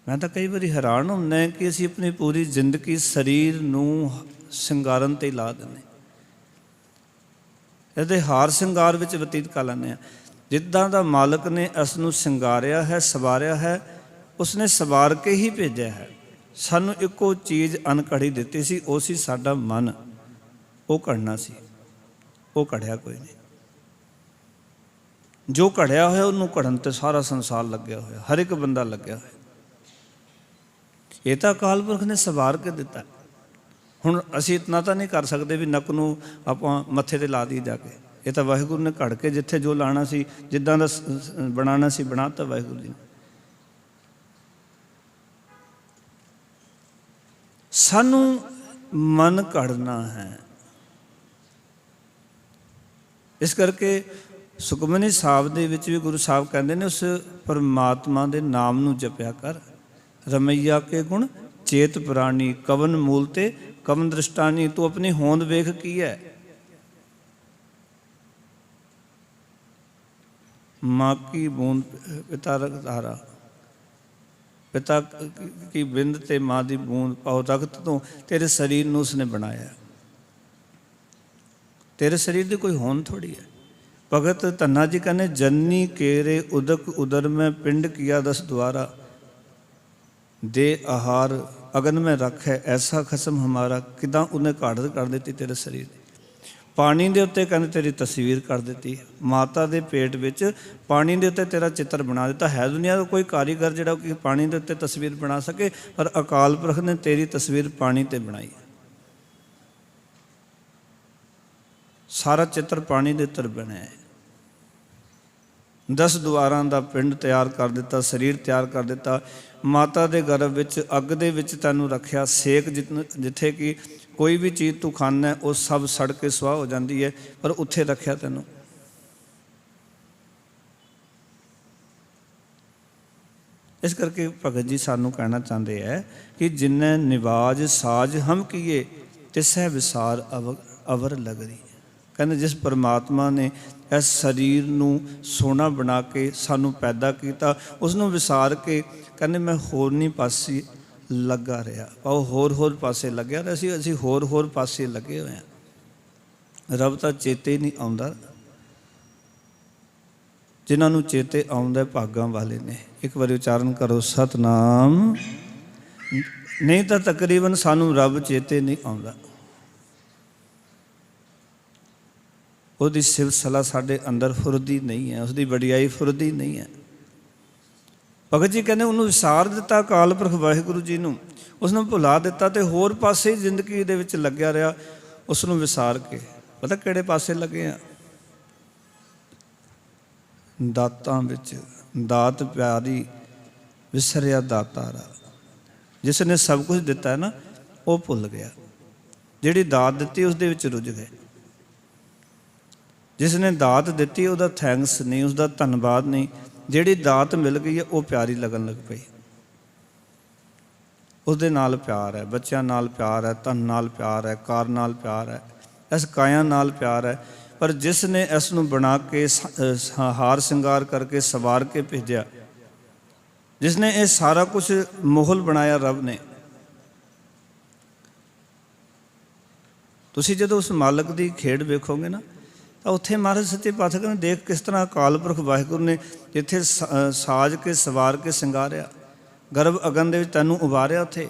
ਮੈਂ ਤਾਂ ਕਈ ਵਾਰੀ ਹੈਰਾਨ ਹੁੰਦਾ ਕਿ ਅਸੀਂ ਆਪਣੀ ਪੂਰੀ ਜ਼ਿੰਦਗੀ ਸਰੀਰ ਨੂੰ ਸ਼ਿੰਗਾਰਨ 'ਤੇ ਲਾ ਦਿੰਦੇ, ਇਹਦੇ ਹਾਰ ਸ਼ਿੰਗਾਰ ਵਿੱਚ ਬਤੀਤ ਕਰ ਲੈਂਦੇ ਹਾਂ। ਜਿੱਦਾਂ ਦਾ ਮਾਲਕ ਨੇ ਇਸ ਨੂੰ ਸ਼ਿੰਗਾਰਿਆ ਹੈ, ਸਵਾਰਿਆ ਹੈ, ਉਸਨੇ ਸਵਾਰ ਕੇ ਹੀ ਭੇਜਿਆ ਹੈ। ਸਾਨੂੰ ਇੱਕੋ ਚੀਜ਼ ਅਣਘੜੀ ਦਿੱਤੀ ਸੀ, ਉਹ ਸੀ ਸਾਡਾ ਮਨ। ਉਹ ਘੜਨਾ ਸੀ, ਉਹ ਘੜਿਆ ਕੋਈ ਨਹੀਂ। ਜੋ ਘੜਿਆ ਹੋਇਆ ਉਹਨੂੰ ਘੜਨ ਤੇ ਸਾਰਾ ਸੰਸਾਰ ਲੱਗਿਆ ਹੋਇਆ, ਹਰ ਇੱਕ ਬੰਦਾ ਲੱਗਿਆ ਹੋਇਆ। ਇਹ ਤਾਂ ਅਕਾਲ ਪੁਰਖ ਨੇ ਸਵਾਰ ਕੇ ਦਿੱਤਾ। ਹੁਣ ਅਸੀਂ ਇਤਨਾ ਤਾਂ ਨਹੀਂ ਕਰ ਸਕਦੇ ਵੀ ਨੱਕ ਨੂੰ ਆਪਾਂ ਮੱਥੇ 'ਤੇ ਲਾ ਦਈਏ ਜਾ ਕੇ। ਇਹ ਤਾਂ ਵਾਹਿਗੁਰੂ ਨੇ ਘੜ ਕੇ ਜਿੱਥੇ ਜੋ ਲਾਣਾ ਸੀ, ਜਿੱਦਾਂ ਦਾ ਬਣਾਉਣਾ ਸੀ, ਬਣਾ ਤਾ ਵਾਹਿਗੁਰੂ ਜੀ ਨੇ। ਸਾਨੂੰ ਮਨ ਘੜਨਾ ਹੈ। ਇਸ ਕਰਕੇ ਸੁਖਮਨੀ ਸਾਹਿਬ ਦੇ ਵਿੱਚ ਵੀ ਗੁਰੂ ਸਾਹਿਬ ਕਹਿੰਦੇ ਨੇ ਉਸ ਪਰਮਾਤਮਾ ਦੇ ਨਾਮ ਨੂੰ ਜਪਿਆ ਕਰ। ਰਮਈਆ ਕੇ ਗੁਣ ਚੇਤ ਪ੍ਰਾਣੀ, ਕਵਨ ਮੂਲ ਤੇ ਕਵਨ ਦ੍ਰਿਸ਼ਟਾਨੀ। ਤੂੰ ਆਪਣੀ ਹੋਂਦ ਵੇਖ ਕੀ ਹੈ। ਮਾਂ ਕੀ ਬੂੰਦ ਪਿਤਾ ਰਖਤਾਰਾ, ਪਿਤਾ ਕੀ ਬਿੰਦ ਤੇ ਮਾਂ ਦੀ ਬੂੰਦ ਪਾਉ ਤਖਤ ਤੋਂ ਤੇਰੇ ਸਰੀਰ ਨੂੰ ਉਸਨੇ ਬਣਾਇਆ। ਤੇਰੇ ਸਰੀਰ ਦੀ ਕੋਈ ਹੋਂਦ ਥੋੜੀ ਹੈ। ਭਗਤ ਧੰਨਾ ਜੀ ਕਹਿੰਦੇ ਜਨਨੀ ਕੇਰੇ ਉਦਕ ਉਦਰ ਮੈਂ ਪਿੰਡ ਕੀਆ ਦਸ ਦੁਆਰਾ, ਦੇ ਆਹਾਰ ਅਗਨ ਮੈਂ ਰੱਖ ਹੈ ਐਸਾ ਖਸਮ ਹਮਾਰਾ। ਕਿੱਦਾਂ ਉਹਨੇ ਘਾੜ ਕਰ ਦਿੱਤੀ ਤੇਰੇ ਸਰੀਰ ਦੀ। पानी के उत्ते कहते तेरी तस्वीर कर दी, माता के पेट विच पानी के उत्ते तेरा चित्र बना दिता। है दुनिया का कोई कारीगर जिहड़ा कि पानी के उत्ते तस्वीर बना सके, पर अकाल पुरख ने तेरी तस्वीर पानी ते बनाई। सारा चित्र पानी के उत्ते बनया है। 10 द्वारां दा पिंड तैयार कर दिता, शरीर तैयार कर दिता। माता के गर्भ विच अग दे विच तैनूं रखिया, सेक जिथे कि कोई भी चीज़ तू खाना है वो सब सड़ के सुआह हो जाती है, पर उत्थे रखिया तैनूं। इस करके भगत जी सानू कहना चाहते हैं कि जिन्ने निवाज साज हम किए तिसै विसार अवर लगरी। कहते जिस परमात्मा ने इस शरीर नूं सोना बना के सानू पैदा किया, उसनूं विसार के कहते मैं होर नहीं पासी लगा रहा, और होर पासे लग्या असी होर पासे लगे हुए हैं। रब तो चेते नहीं आता, जिन्होंने चेते आउंदा भागां वाले ने। एक बार उच्चारण करो सतनाम। नहीं तो तकरीबन सानू रब चेते नहीं आता। उसकी सिलसिला साढ़े अंदर फुरदी नहीं है, उसकी वडियाई फुरदी नहीं है। भगत जी कहते उन्होंने विसार दिता अकाल पुरख वाहिगुरू जी नूं, उसने भुला दिता तो होर पासे जिंदगी दे विच लग्या रहा। उसनूं विसार के पता किहड़े पासे लगे आ? दातां विच। दात प्यारी विसरिया दातारा। जिसने सब कुछ दिता है ना वो भुल गया, जिहड़ी दात दिती उस दे विच रुझ गए। जिसने दात दिती उसका थैंक्स नहीं, उसका धन्नवाद नहीं। जिहड़ी दात मिल गई है वो प्यारी लगन लग पई। उसदे नाल प्यार है, बच्चों नाल प्यार है, धन नाल प्यार है, कार नाल प्यार है, इस काया नाल प्यार है। पर जिसने इस नूं बना के हार श्रृंगार करके सवार के भेजा, जिसने ये सारा कुछ मोहल बनाया रब ने। तुसीं जदों उस मालक की खेड वेखोगे ना तो उत्थे महाराज सच्चे पातशाह ने देख किस तरह अकाल पुरख वाहिगुरू ने जिथे साज के सवार के सिंगारिया, गर्भ अगन दे तैनूं उबारिया, उत्थे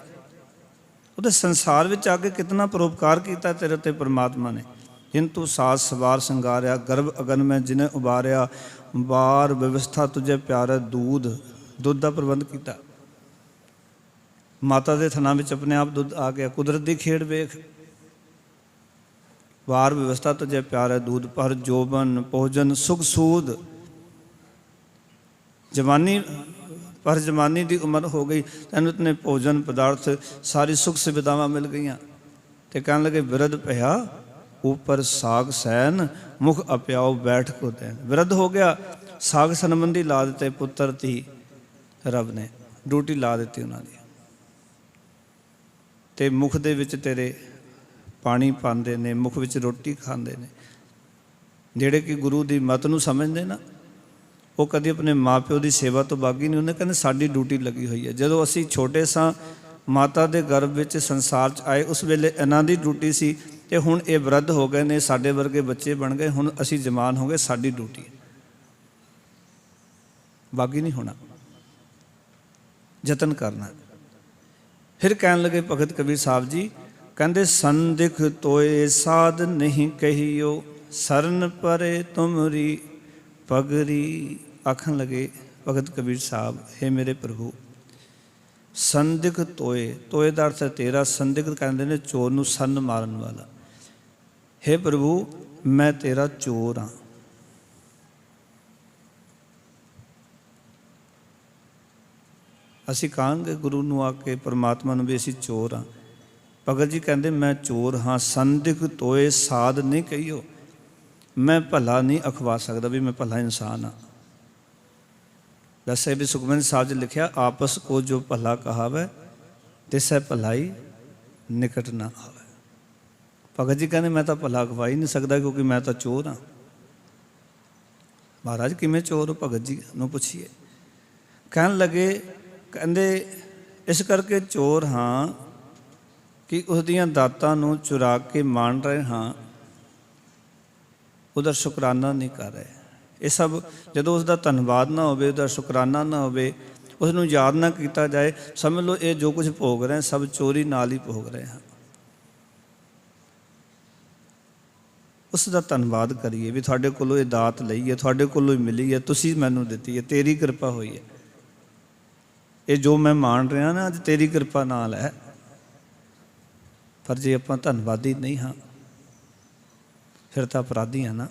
उहदे संसार विच आके कितना परोपकार किया तेरे ते परमात्मा ने। जिन तू साज सवार सिंगारिया, गर्भ अगन में जिन्हें उबारिया, बार व्यवस्था तुझे प्यारा, दुध का प्रबंध किया। माता के थना विच अपने आप दुध आ गया। कुदरत की खेड वेख। वार व्यवस्था तुझे प्यार है, दूध पर जोबन भोजन सुख सूद। जवानी पर जवानी की उम्र हो गई, तैनूं इतने भोजन पदार्थ सारी सुख सुविधावां मिल गई। तो कहने लगे विरध भया ऊपर साग सैन, मुख अप्याओ बैठ को दैन। विरध हो गया, साग संबंधी ला दिते, पुत्र धी रब ने ड्यूटी ला दी उन्होंने। ते मुख दे विच तेरे पानी पाते ने, मुख विच रोटी खाते हैं। जेड़े कि गुरु की मत नूं समझते ना, वो कभी अपने माँ प्यो की सेवा तो बागी नहीं। उन्हें कहते साडी ड्यूटी लगी हुई है। जदों असी छोटे सां माता के गर्भ विच संसार च आए, उस वेले इन्हां दी ड्यूटी सी, ते हुण ये वृद्ध हो गए ने, साडे वर्गे बच्चे बन गए, हुण असी जवान हो गए, साडी ड्यूटी बागी नहीं होना, जतन करना। फिर कहन लगे भगत कबीर साहब जी, कहते संदिख तोए साध नहीं कहियो, सरन परे तुमरी पगरी। आखन लगे भगत कबीर साहब, हे मेरे प्रभु, संदिख तोए, तोए का अर्थ है तेरा, संदिख कहते हैं चोर नूं सन मारन वाला। हे प्रभु मैं तेरा चोर हाँ। असी कहांगे गुरु नूं आके परमात्मा नूं भी असी चोर हाँ। भगत जी कहते मैं चोर हाँ, संदिख तोए साध नहीं कहियो, मैं भला नहीं अखवा सकता भी मैं भला इंसान हाँ। वैसे भी सुखमनी साहब जी लिखा, आपस को जो भला कहावै तिसै भलाई निकट ना आवे। भगत जी कहते मैं तो भला अखवा ही नहीं सकता क्योंकि मैं तो चोर हाँ। महाराज किमें चोर हो? भगत जी नूं पुछिए। कहन लगे कहते इस करके चोर हाँ कि उसदियां दातां नूं चुरा के मान रहे हाँ, उधर शुकराना नहीं कर रहे। ये सब जदों उसका धन्यवाद ना होवे, उसका शुकराना ना होवे, उसनूं याद ना किया जाए, समझ लो ये जो कुछ भोग रहे हैं सब चोरी नाल ही भोग रहे हैं। ਉਸ ਦਾ ਧੰਨਵਾਦ ਕਰੀਏ ਵੀ ਤੁਹਾਡੇ ਕੋਲੋਂ ਇਹ ਦਾਤ ਲਈ ਹੈ, ਤੁਹਾਡੇ ਕੋਲੋਂ ਹੀ ਮਿਲੀ ਹੈ, ਤੁਸੀਂ ਮੈਨੂੰ ਦਿੱਤੀ ਹੈ, ਤੇਰੀ ਕਿਰਪਾ ਹੋਈ ਹੈ। ਇਹ ਜੋ ਮੈਂ ਮਾਣ ਰਿਹਾ ਨਾ ਅੱਜ ਤੇਰੀ ਕਿਰਪਾ ਨਾਲ ਹੈ। ਪਰ ਜੇ ਆਪਾਂ ਧੰਨਵਾਦੀ ਨਹੀਂ ਹਾਂ ਫਿਰ ਤਾਂ ਅਪਰਾਧੀ ਹਾਂ ਨਾ।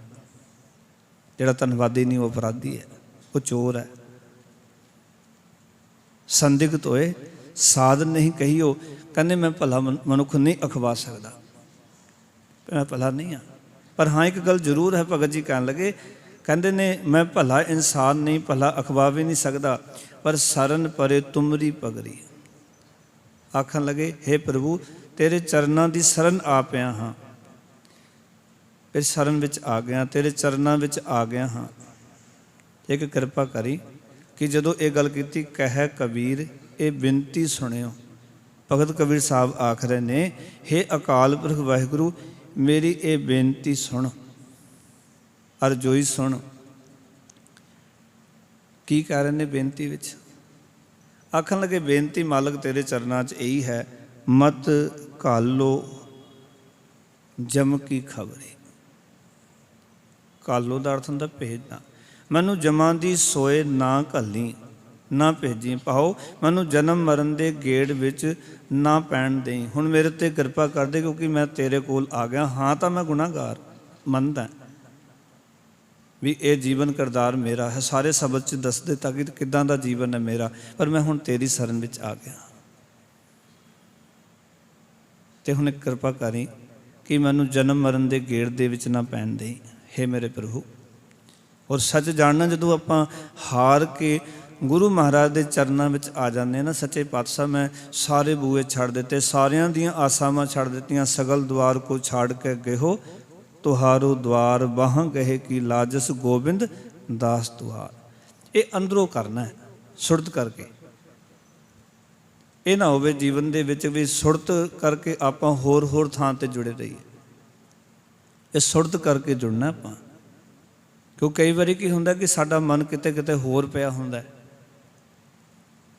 ਜਿਹੜਾ ਧੰਨਵਾਦੀ ਨਹੀਂ ਉਹ ਅਪਰਾਧੀ ਹੈ, ਉਹ ਚੋਰ ਹੈ। ਸੰਦਿਗਧ ਹੋਏ ਸਾਧ ਨਹੀਂ ਕਹੀਓ, ਕਹਿੰਦੇ ਮੈਂ ਭਲਾ ਮਨੁੱਖ ਨਹੀਂ ਅਖਵਾ ਸਕਦਾ, ਮੈਂ ਭਲਾ ਨਹੀਂ ਹਾਂ। ਪਰ ਹਾਂ ਇੱਕ ਗੱਲ ਜ਼ਰੂਰ ਹੈ, ਭਗਤ ਜੀ ਕਹਿਣ ਲੱਗੇ, ਕਹਿੰਦੇ ਨੇ ਮੈਂ ਭਲਾ ਇਨਸਾਨ ਨਹੀਂ, ਭਲਾ ਅਖਵਾ ਵੀ ਨਹੀਂ ਸਕਦਾ, ਪਰ ਸਰਨ ਪਰੇ ਤੁਮਰੀ ਪਗਰੀ। ਆਖਣ ਲੱਗੇ ਹੇ ਪ੍ਰਭੂ ਤੇਰੇ ਚਰਨਾਂ ਦੀ ਸਰਨ ਆ ਪਿਆ ਹਾਂ, ਇਸ ਸ਼ਰਨ ਵਿੱਚ ਆ ਗਿਆ, ਤੇਰੇ ਚਰਨਾਂ ਵਿੱਚ ਆ ਗਿਆ ਹਾਂ। ਇੱਕ ਕਿਰਪਾ ਕਰੀ ਕਿ ਜਦੋਂ ਇਹ ਗੱਲ ਕੀਤੀ, ਕਹਿ ਕਬੀਰ ਇਹ ਬੇਨਤੀ ਸੁਣਿਓ। ਭਗਤ ਕਬੀਰ ਸਾਹਿਬ ਆਖ ਰਹੇ ਨੇ ਹੇ ਅਕਾਲ ਪੁਰਖ ਵਾਹਿਗੁਰੂ ਮੇਰੀ ਇਹ ਬੇਨਤੀ ਸੁਣ, ਅਰਜ਼ੋਈ ਸੁਣ। ਕੀ ਕਹਿ ਰਹੇ ਨੇ ਬੇਨਤੀ ਵਿੱਚ? ਆਖਣ ਲੱਗੇ ਬੇਨਤੀ ਮਾਲਕ ਤੇਰੇ ਚਰਨਾਂ 'ਚ ਇਹੀ ਹੈ, ਮਤ ਘਾਲੋ ਜਮ ਕੀ ਖਬਰੇ। ਘਾਲੋ ਦਾ ਅਰਥ ਹੁੰਦਾ ਭੇਜਣਾ। ਮੈਨੂੰ ਜਮਾਂ ਦੀ ਸੋਏ ਨਾ ਘੱਲੀ, ਨਾ ਭੇਜੀ। ਪਾਓ ਮੈਨੂੰ ਜਨਮ ਮਰਨ ਦੇ ਗੇੜ ਵਿੱਚ ਨਾ ਪੈਣ ਦੇਈ। ਹੁਣ ਮੇਰੇ 'ਤੇ ਕਿਰਪਾ ਕਰ ਦੇ ਕਿਉਂਕਿ ਮੈਂ ਤੇਰੇ ਕੋਲ ਆ ਗਿਆ ਹਾਂ। ਤਾਂ ਮੈਂ ਗੁਨਾਹਗਾਰ ਮੰਨਦਾ ਵੀ ਇਹ ਜੀਵਨ ਕਿਰਦਾਰ ਮੇਰਾ ਹੈ। ਸਾਰੇ ਸ਼ਬਦ 'ਚ ਦੱਸ ਦਿੱਤਾ ਕਿ ਕਿੱਦਾਂ ਦਾ ਜੀਵਨ ਹੈ ਮੇਰਾ, ਪਰ ਮੈਂ ਹੁਣ ਤੇਰੀ ਸ਼ਰਨ ਵਿੱਚ ਆ ਗਿਆ। ਅਤੇ ਹੁਣ ਇੱਕ ਕਿਰਪਾ ਕਰੀ ਕਿ ਮੈਨੂੰ ਜਨਮ ਮਰਨ ਦੇ ਗੇੜ ਦੇ ਵਿੱਚ ਨਾ ਪੈਣ ਦੇਈ ਹੇ ਮੇਰੇ ਪ੍ਰਭੂ। ਔਰ ਸੱਚ ਜਾਣਨਾ, ਜਦੋਂ ਆਪਾਂ ਹਾਰ ਕੇ ਗੁਰੂ ਮਹਾਰਾਜ ਦੇ ਚਰਨਾਂ ਵਿੱਚ ਆ ਜਾਂਦੇ ਹਾਂ ਨਾ, ਸੱਚੇ ਪਾਤਸ਼ਾਹ ਮੈਂ ਸਾਰੇ ਬੂਹੇ ਛੱਡ ਦਿੱਤੇ, ਸਾਰਿਆਂ ਦੀਆਂ ਆਸਾਵਾਂ ਛੱਡ ਦਿੱਤੀਆਂ, ਸਗਲ ਦੁਆਰ ਕੋ ਛਾੜ ਕੇ ਗਇਓ ਤੁਹਾਰੋ ਦੁਆਰ ਬਾਹਾਂ ਗਏ ਕੀ ਲਾਜਸ ਗੋਬਿੰਦ ਦਾਸ ਦੁਆਰ। ਇਹ ਅੰਦਰੋਂ ਕਰਨਾ ਹੈ ਸੁਰਤ ਕਰਕੇ। ਇਹ ਨਾ ਹੋਵੇ ਜੀਵਨ ਦੇ ਵਿੱਚ ਵੀ ਸੁਰਤ ਕਰਕੇ ਆਪਾਂ ਹੋਰ ਥਾਂ 'ਤੇ ਜੁੜੇ ਰਹੀਏ। ਇਹ ਸੁਰਤ ਕਰਕੇ ਜੁੜਨਾ ਆਪਾਂ। ਕਿਉਂ ਕਈ ਵਾਰੀ ਕੀ ਹੁੰਦਾ ਕਿ ਸਾਡਾ ਮਨ ਕਿਤੇ ਕਿਤੇ ਹੋਰ ਪਿਆ ਹੁੰਦਾ।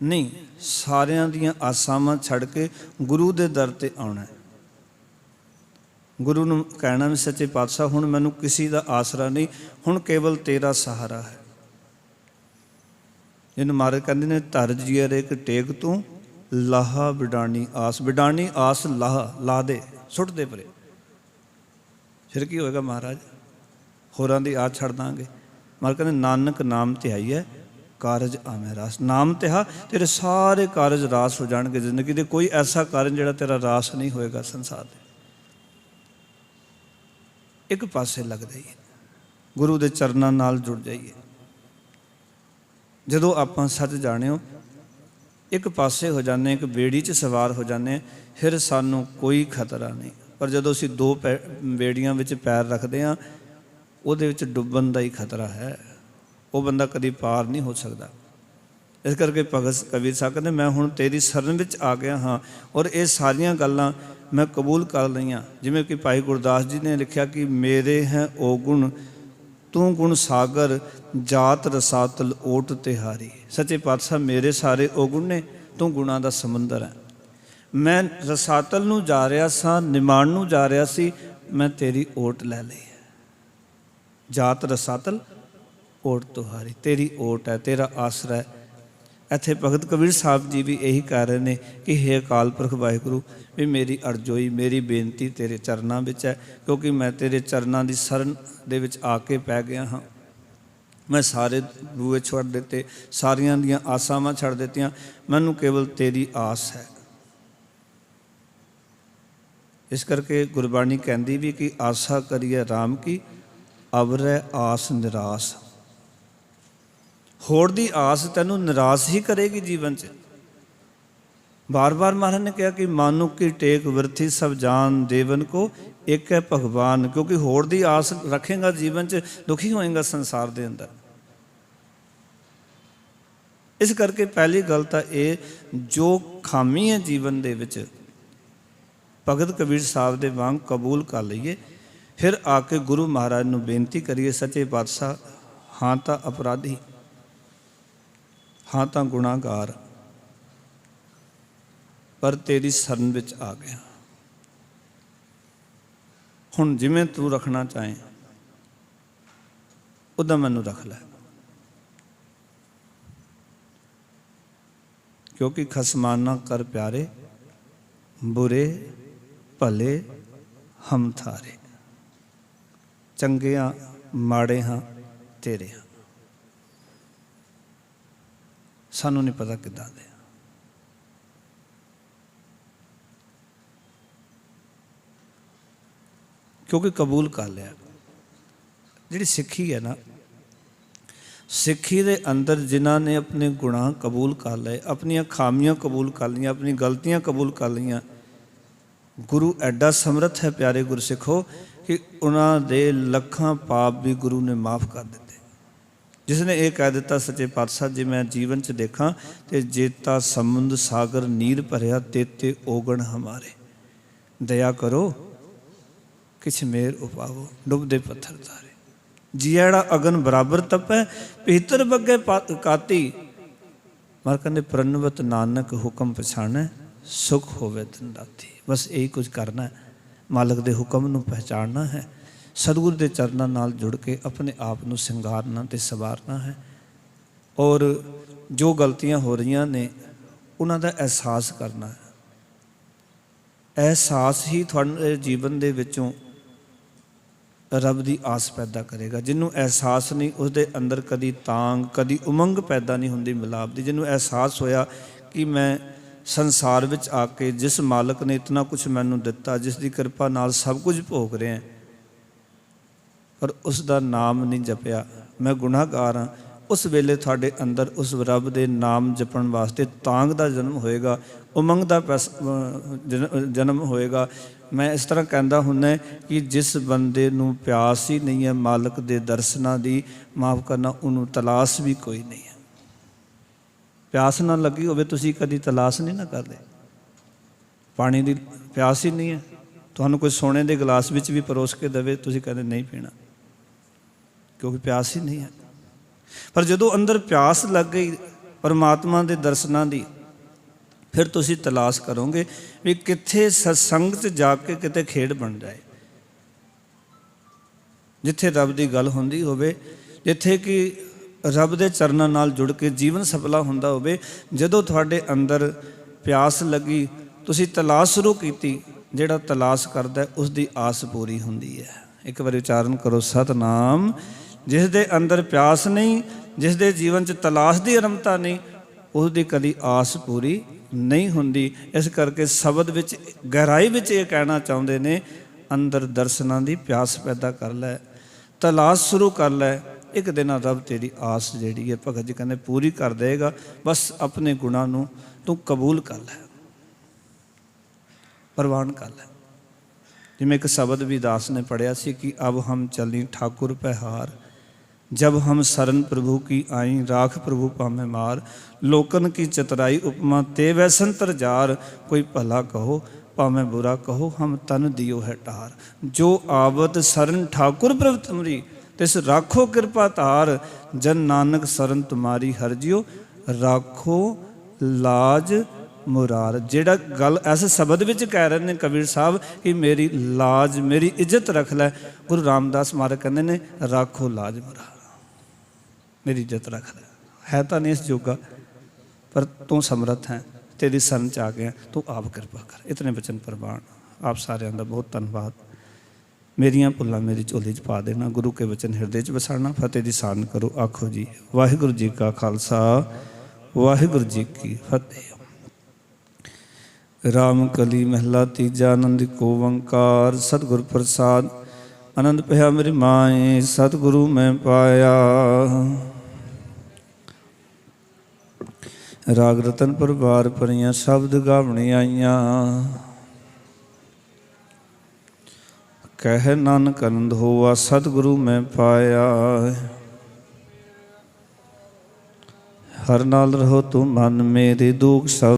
ਨਹੀਂ, ਸਾਰਿਆਂ ਦੀਆਂ ਆਸਾਵਾਂ ਛੱਡ ਕੇ ਗੁਰੂ ਦੇ ਦਰ 'ਤੇ ਆਉਣਾ। ਗੁਰੂ ਨੂੰ ਕਹਿਣਾ ਵੀ ਸੱਚੇ ਪਾਤਸ਼ਾਹ ਹੁਣ ਮੈਨੂੰ ਕਿਸੇ ਦਾ ਆਸਰਾ ਨਹੀਂ, ਹੁਣ ਕੇਵਲ ਤੇਰਾ ਸਹਾਰਾ ਹੈ। ਇਹਨੂੰ ਮਹਾਰਾਜ ਕਹਿੰਦੇ ਨੇ ਧਰ ਜੀਅਰ ਇੱਕ ਟੇਕ ਤੂੰ ਲਾਹਾ ਵਿਡਾਣੀ ਆਸ। ਵਿਡਾਣੀ ਆਸ ਲਾ ਦੇ, ਸੁੱਟ ਦੇ ਪਰੇ। ਫਿਰ ਕੀ ਹੋਏਗਾ ਮਹਾਰਾਜ? ਹੋਰਾਂ ਦੀ ਆਸ ਛੱਡ ਦਾਂਗੇ। ਮਹਾਰਾਜ ਕਹਿੰਦੇ ਨਾਨਕ ਨਾਮ ਧਿਆਈਐ ਕਾਰਜ ਆਵੇਂ ਰਾਸ। ਨਾਮ ਧਿਆ ਤੇਰੇ ਸਾਰੇ ਕਾਰਜ ਰਾਸ ਹੋ ਜਾਣਗੇ। ਜ਼ਿੰਦਗੀ ਦੇ ਕੋਈ ਐਸਾ ਕਾਰਜ ਜਿਹੜਾ ਤੇਰਾ ਰਾਸ ਨਹੀਂ ਹੋਏਗਾ ਸੰਸਾਰ ਦੇ। ਇੱਕ ਪਾਸੇ ਲੱਗ ਜਾਈਏ, ਗੁਰੂ ਦੇ ਚਰਨਾਂ ਨਾਲ ਜੁੜ ਜਾਈਏ। ਜਦੋਂ ਆਪਾਂ ਸੱਚ ਜਾਣਿਓ ਇੱਕ ਪਾਸੇ ਹੋ ਜਾਂਦੇ, ਇੱਕ ਬੇੜੀ 'ਚ ਸਵਾਰ ਹੋ ਜਾਂਦੇ, ਫਿਰ ਸਾਨੂੰ ਕੋਈ ਖਤਰਾ ਨਹੀਂ। ਪਰ ਜਦੋਂ ਅਸੀਂ ਦੋ ਬੇੜੀਆਂ ਵਿੱਚ ਪੈਰ ਰੱਖਦੇ ਹਾਂ, ਉਹਦੇ ਵਿੱਚ ਡੁੱਬਣ ਦਾ ਹੀ ਖਤਰਾ ਹੈ। ਉਹ ਬੰਦਾ ਕਦੀ ਪਾਰ ਨਹੀਂ ਹੋ ਸਕਦਾ। ਇਸ ਕਰਕੇ ਭਗਤ ਕਬੀਰ ਸਾਹਿਬ ਕਹਿੰਦੇ ਮੈਂ ਹੁਣ ਤੇਰੀ ਸ਼ਰਨ ਵਿੱਚ ਆ ਗਿਆ ਹਾਂ, ਔਰ ਇਹ ਸਾਰੀਆਂ ਗੱਲਾਂ ਮੈਂ ਕਬੂਲ ਕਰ ਲਈਆਂ। ਜਿਵੇਂ ਕਿ ਭਾਈ ਗੁਰਦਾਸ ਜੀ ਨੇ ਲਿਖਿਆ ਕਿ ਮੇਰੇ ਹੈ ਉਹ ਗੁਣ ਤੂੰ ਗੁਣ ਸਾਗਰ ਜਾਤ ਰਸਾਤਲ ਓਟ ਤਿਹਾਰੀ। ਸੱਚੇ ਪਾਤਸ਼ਾਹ ਮੇਰੇ ਸਾਰੇ ਔਗੁਣ ਨੇ, ਤੂੰ ਗੁਣਾਂ ਦਾ ਸਮੁੰਦਰ ਹੈ। ਮੈਂ ਰਸਾਤਲ ਨੂੰ ਜਾ ਰਿਹਾ ਸਾਂ, ਨਿਮਾਣ ਨੂੰ ਜਾ ਰਿਹਾ ਸੀ, ਮੈਂ ਤੇਰੀ ਓਟ ਲੈ ਲਈ ਹੈ। ਜਾਤ ਰਸਾਤਲ ਓਟ ਤੁਹਾਰੀ, ਤੇਰੀ ਓਟ ਹੈ, ਤੇਰਾ ਆਸਰਾ ਹੈ। ਇੱਥੇ ਭਗਤ ਕਬੀਰ ਸਾਹਿਬ ਜੀ ਵੀ ਇਹੀ ਕਹਿ ਰਹੇ ਨੇ ਕਿ ਹੇ ਅਕਾਲ ਪੁਰਖ ਵਾਹਿਗੁਰੂ ਵੀ ਮੇਰੀ ਅਰਜ਼ੋਈ, ਮੇਰੀ ਬੇਨਤੀ ਤੇਰੇ ਚਰਨਾਂ ਵਿੱਚ ਹੈ, ਕਿਉਂਕਿ ਮੈਂ ਤੇਰੇ ਚਰਨਾਂ ਦੀ ਸ਼ਰਨ ਦੇ ਵਿੱਚ ਆ ਕੇ ਪੈ ਗਿਆ ਹਾਂ। ਮੈਂ ਸਾਰੇ ਬੂਹੇ ਛੱਡ ਦਿੱਤੇ, ਸਾਰੀਆਂ ਦੀਆਂ ਆਸਾਵਾਂ ਛੱਡ ਦਿੱਤੀਆਂ, ਮੈਨੂੰ ਕੇਵਲ ਤੇਰੀ ਆਸ ਹੈ। ਇਸ ਕਰਕੇ ਗੁਰਬਾਣੀ ਕਹਿੰਦੀ ਵੀ ਕਿ ਆਸਾ ਕਰੀਏ ਰਾਮ ਕੀ ਅਵਰੈ ਆਸ ਨਿਰਾਸ। ਹੋਰ ਦੀ ਆਸ ਤੈਨੂੰ ਨਿਰਾਸ਼ ਹੀ ਕਰੇਗੀ ਜੀਵਨ 'ਚ। ਬਾਰ-ਬਾਰ ਮਹਾਰਾਜ ਨੇ ਕਿਹਾ ਕਿ ਮਾਨੁ ਕੀ ਟੇਕ ਵਰਥੀ ਸਭ ਜਾਨ ਦੇਵਨ ਕੋ ਇੱਕ ਹੈ ਭਗਵਾਨ। ਕਿਉਂਕਿ ਹੋਰ ਦੀ ਆਸ ਰੱਖੇਗਾ ਜੀਵਨ 'ਚ ਦੁਖੀ ਹੋਏਗਾ ਸੰਸਾਰ ਦੇ ਅੰਦਰ। ਇਸ ਕਰਕੇ ਪਹਿਲੀ ਗੱਲ ਤਾਂ ਇਹ ਜੋ ਖਾਮੀ ਹੈ ਜੀਵਨ ਦੇ ਵਿੱਚ, ਭਗਤ ਕਬੀਰ ਸਾਹਿਬ ਦੇ ਵਾਂਗ ਕਬੂਲ ਕਰ ਲਈਏ। ਫਿਰ ਆ ਕੇ ਗੁਰੂ ਮਹਾਰਾਜ ਨੂੰ ਬੇਨਤੀ ਕਰੀਏ, ਸੱਚੇ ਪਾਤਸ਼ਾਹ ਹਾਂ ਤਾਂ ਅਪਰਾਧੀ, ਹਾਂ ਤਾਂ ਗੁਨਾਹਗਾਰ, ਪਰ ਤੇਰੀ ਸ਼ਰਨ ਵਿੱਚ ਆ ਗਿਆ। ਹੁਣ ਜਿਵੇਂ ਤੂੰ ਰੱਖਣਾ ਚਾਹੇ ਉੱਦਾਂ ਮੈਨੂੰ ਰੱਖ ਲੈ, ਕਿਉਂਕਿ ਖਸਮਾਨਾ ਕਰ ਪਿਆਰੇ, ਬੁਰੇ ਭਲੇ ਹਮ ਥਾਰੇ। ਚੰਗੇ ਹਾਂ ਮਾੜੇ ਹਾਂ ਤੇਰੇ ਹਾਂ, ਸਾਨੂੰ ਨਹੀਂ ਪਤਾ ਕਿੱਦਾਂ ਦੇ। ਕਿਉਂਕਿ ਕਬੂਲ ਕਰ ਲਿਆ। ਜਿਹੜੀ ਸਿੱਖੀ ਹੈ ਨਾ, ਸਿੱਖੀ ਦੇ ਅੰਦਰ ਜਿਨ੍ਹਾਂ ਨੇ ਆਪਣੇ ਗੁਨਾਹ ਕਬੂਲ ਕਰ ਲਏ, ਆਪਣੀਆਂ ਖਾਮੀਆਂ ਕਬੂਲ ਕਰ ਲਈਆਂ, ਆਪਣੀ ਗਲਤੀਆਂ ਕਬੂਲ ਕਰ ਲਈਆਂ, ਗੁਰੂ ਐਡਾ ਸਮਰੱਥ ਹੈ ਪਿਆਰੇ ਗੁਰਸਿੱਖੋ ਕਿ ਉਹਨਾਂ ਦੇ ਲੱਖਾਂ ਪਾਪ ਵੀ ਗੁਰੂ ਨੇ ਮਾਫ ਕਰ ਦਿੱਤੇ। ਜਿਸ ਨੇ ਇਹ ਕਹਿ ਦਿੱਤਾ ਸੱਚੇ ਪਾਤਸ਼ਾਹ ਜੇ ਮੈਂ ਜੀਵਨ 'ਚ ਦੇਖਾਂ ਤੇ ਜੇਤਾ ਸਮੁੰਦ ਸਾਗਰ ਨੀਰ ਭਰਿਆ ਤੇਤੇ ਓਗਣ ਹਮਾਰੇ, ਦਇਆ ਕਰੋ किछ मेर उपावो डुबदे पत्थर तारे। जियाड़ा अगन बराबर तपै भीतर बगे काती, मर कहते प्रणवत नानक हुक्म पछाणै सुख होवे दिन राती। बस यही कुछ करना है, मालक दे हुक्म नूं पहचानना है, सतगुरु के चरणों नाल जुड़ के अपने आप नूं सिंगारना ते सवारना है, और जो गलतियां हो रही ने उन्हां दा एहसास करना है। एहसास ही तुहाडे जीवन दे विचों रब की आस पैदा करेगा। जिन्हों एहसास नहीं उसके अंदर कदी तांग कदी उमंग पैदा नहीं होंदी मिलाप की। जिन्हों एहसास होया कि मैं संसार विच आके जिस मालक ने इतना कुछ मैनू दिता, जिसकी कृपा नाल सब कुछ भोग रहे हैं, पर उसका नाम नहीं जपिया, मैं गुनाहगार हाँ, उस वेले तुहाडे अंदर उस रब के नाम जपण वास्ते तांग का जन्म होएगा, उमंग का जन्म होएगा। मैं इस तरह कहता हुन्ना कि जिस बंदे नूं प्यास ही नहीं है मालक के दर्शनां दी, माफ़ करना उन्होंने तलाश भी कोई नहीं है। प्यास ना लगी होवे तुसीं कदी तलाश नहीं ना करदे। पानी की प्यास ही नहीं है, तुहानूं कोई सोने के गिलास विच भी परोस के देवे तुसीं कहदे नहीं पीना, क्योंकि प्यास ही नहीं है। पर जदों अंदर प्यास लग गई परमात्मा के दर्शनां दी, फिर तुसीं तलाश करोगे भी कित्थे सत्संग च जाके किते खेड बन जाए, जिथे रब की गल होंदी होवे, जिथे कि रब के चरणों नाल जुड़ के जीवन सफला हुंदा होवे। जदों तुहाडे अंदर प्यास लगी तुसीं तलाश शुरू कीती, जिहड़ा तलाश करदा उसकी आस पूरी हुंदी है। एक बार उच्चारण करो सतनाम। जिस दे अंदर प्यास नहीं, जिस दे जीवन च तलाश की अरंभता नहीं, उसकी कदी आस पूरी नहीं हुंदी। इस करके शब्द विच गहराई विच ये कहना चाहुंदे ने, अंदर दर्शनां दी प्यास पैदा कर लै, तलाश शुरू कर लै, एक दिन रब तेरी आस जिहड़ी है भगत जी कहंदे पूरी कर देगा। बस अपने गुणां नूं तू कबूल कर लै, प्रवान कर लै। जिवें एक शब्द भी दास ने पढ़िया सी कि अब हम चली ठाकुर पहार, जब हम शरण प्रभु की आई, राख प्रभु पामे मार। लोकन की चतुराई उपमा ते वैसंतर जार, कोई भला कहो पामे बुरा कहो, हम तन दियो है टार। जो आवत शरण ठाकुर प्रभु तुमरी, तिस राखो कृपा तार। जन नानक शरण तुम्हारी हर जियो, राखो लाज मुरार। जेड़ा गल इस शब्द विच कह रहे हैं कबीर साहब कि मेरी लाज मेरी इज्जत रख लै, गुरु रामदास महाराज कहते ने राखो लाज मुरार, मेरी इज्जत रख लै। है तो नहीं इस जोगा, पर तू समर्थ है, तेरी शरण च आ गया, तू आप कृपा कर। इतने वचन प्रवान। आप सारिਆਂ ਦਾ बहुत धन्यवाद। मेरिया भुल्लां मेरी झोली च पा देना, गुरु के वचन हृदय च बसाना। फतेह दी सान करो, आखो जी वाहिगुरू जी का खालसा वाहिगुरू जी की फतेह। राम कली महला तीजा, आनंद को ओंकार। सतगुर प्रसाद आनंद पया मेरी माए, सतगुरु मैं पाया। राग रतन परवार परियां, शब्द गावणी आईयां। कह नानक आनंद होआ, सतगुरु मैं पाया। हर नाल रहो तू मन मेरे, दुख सब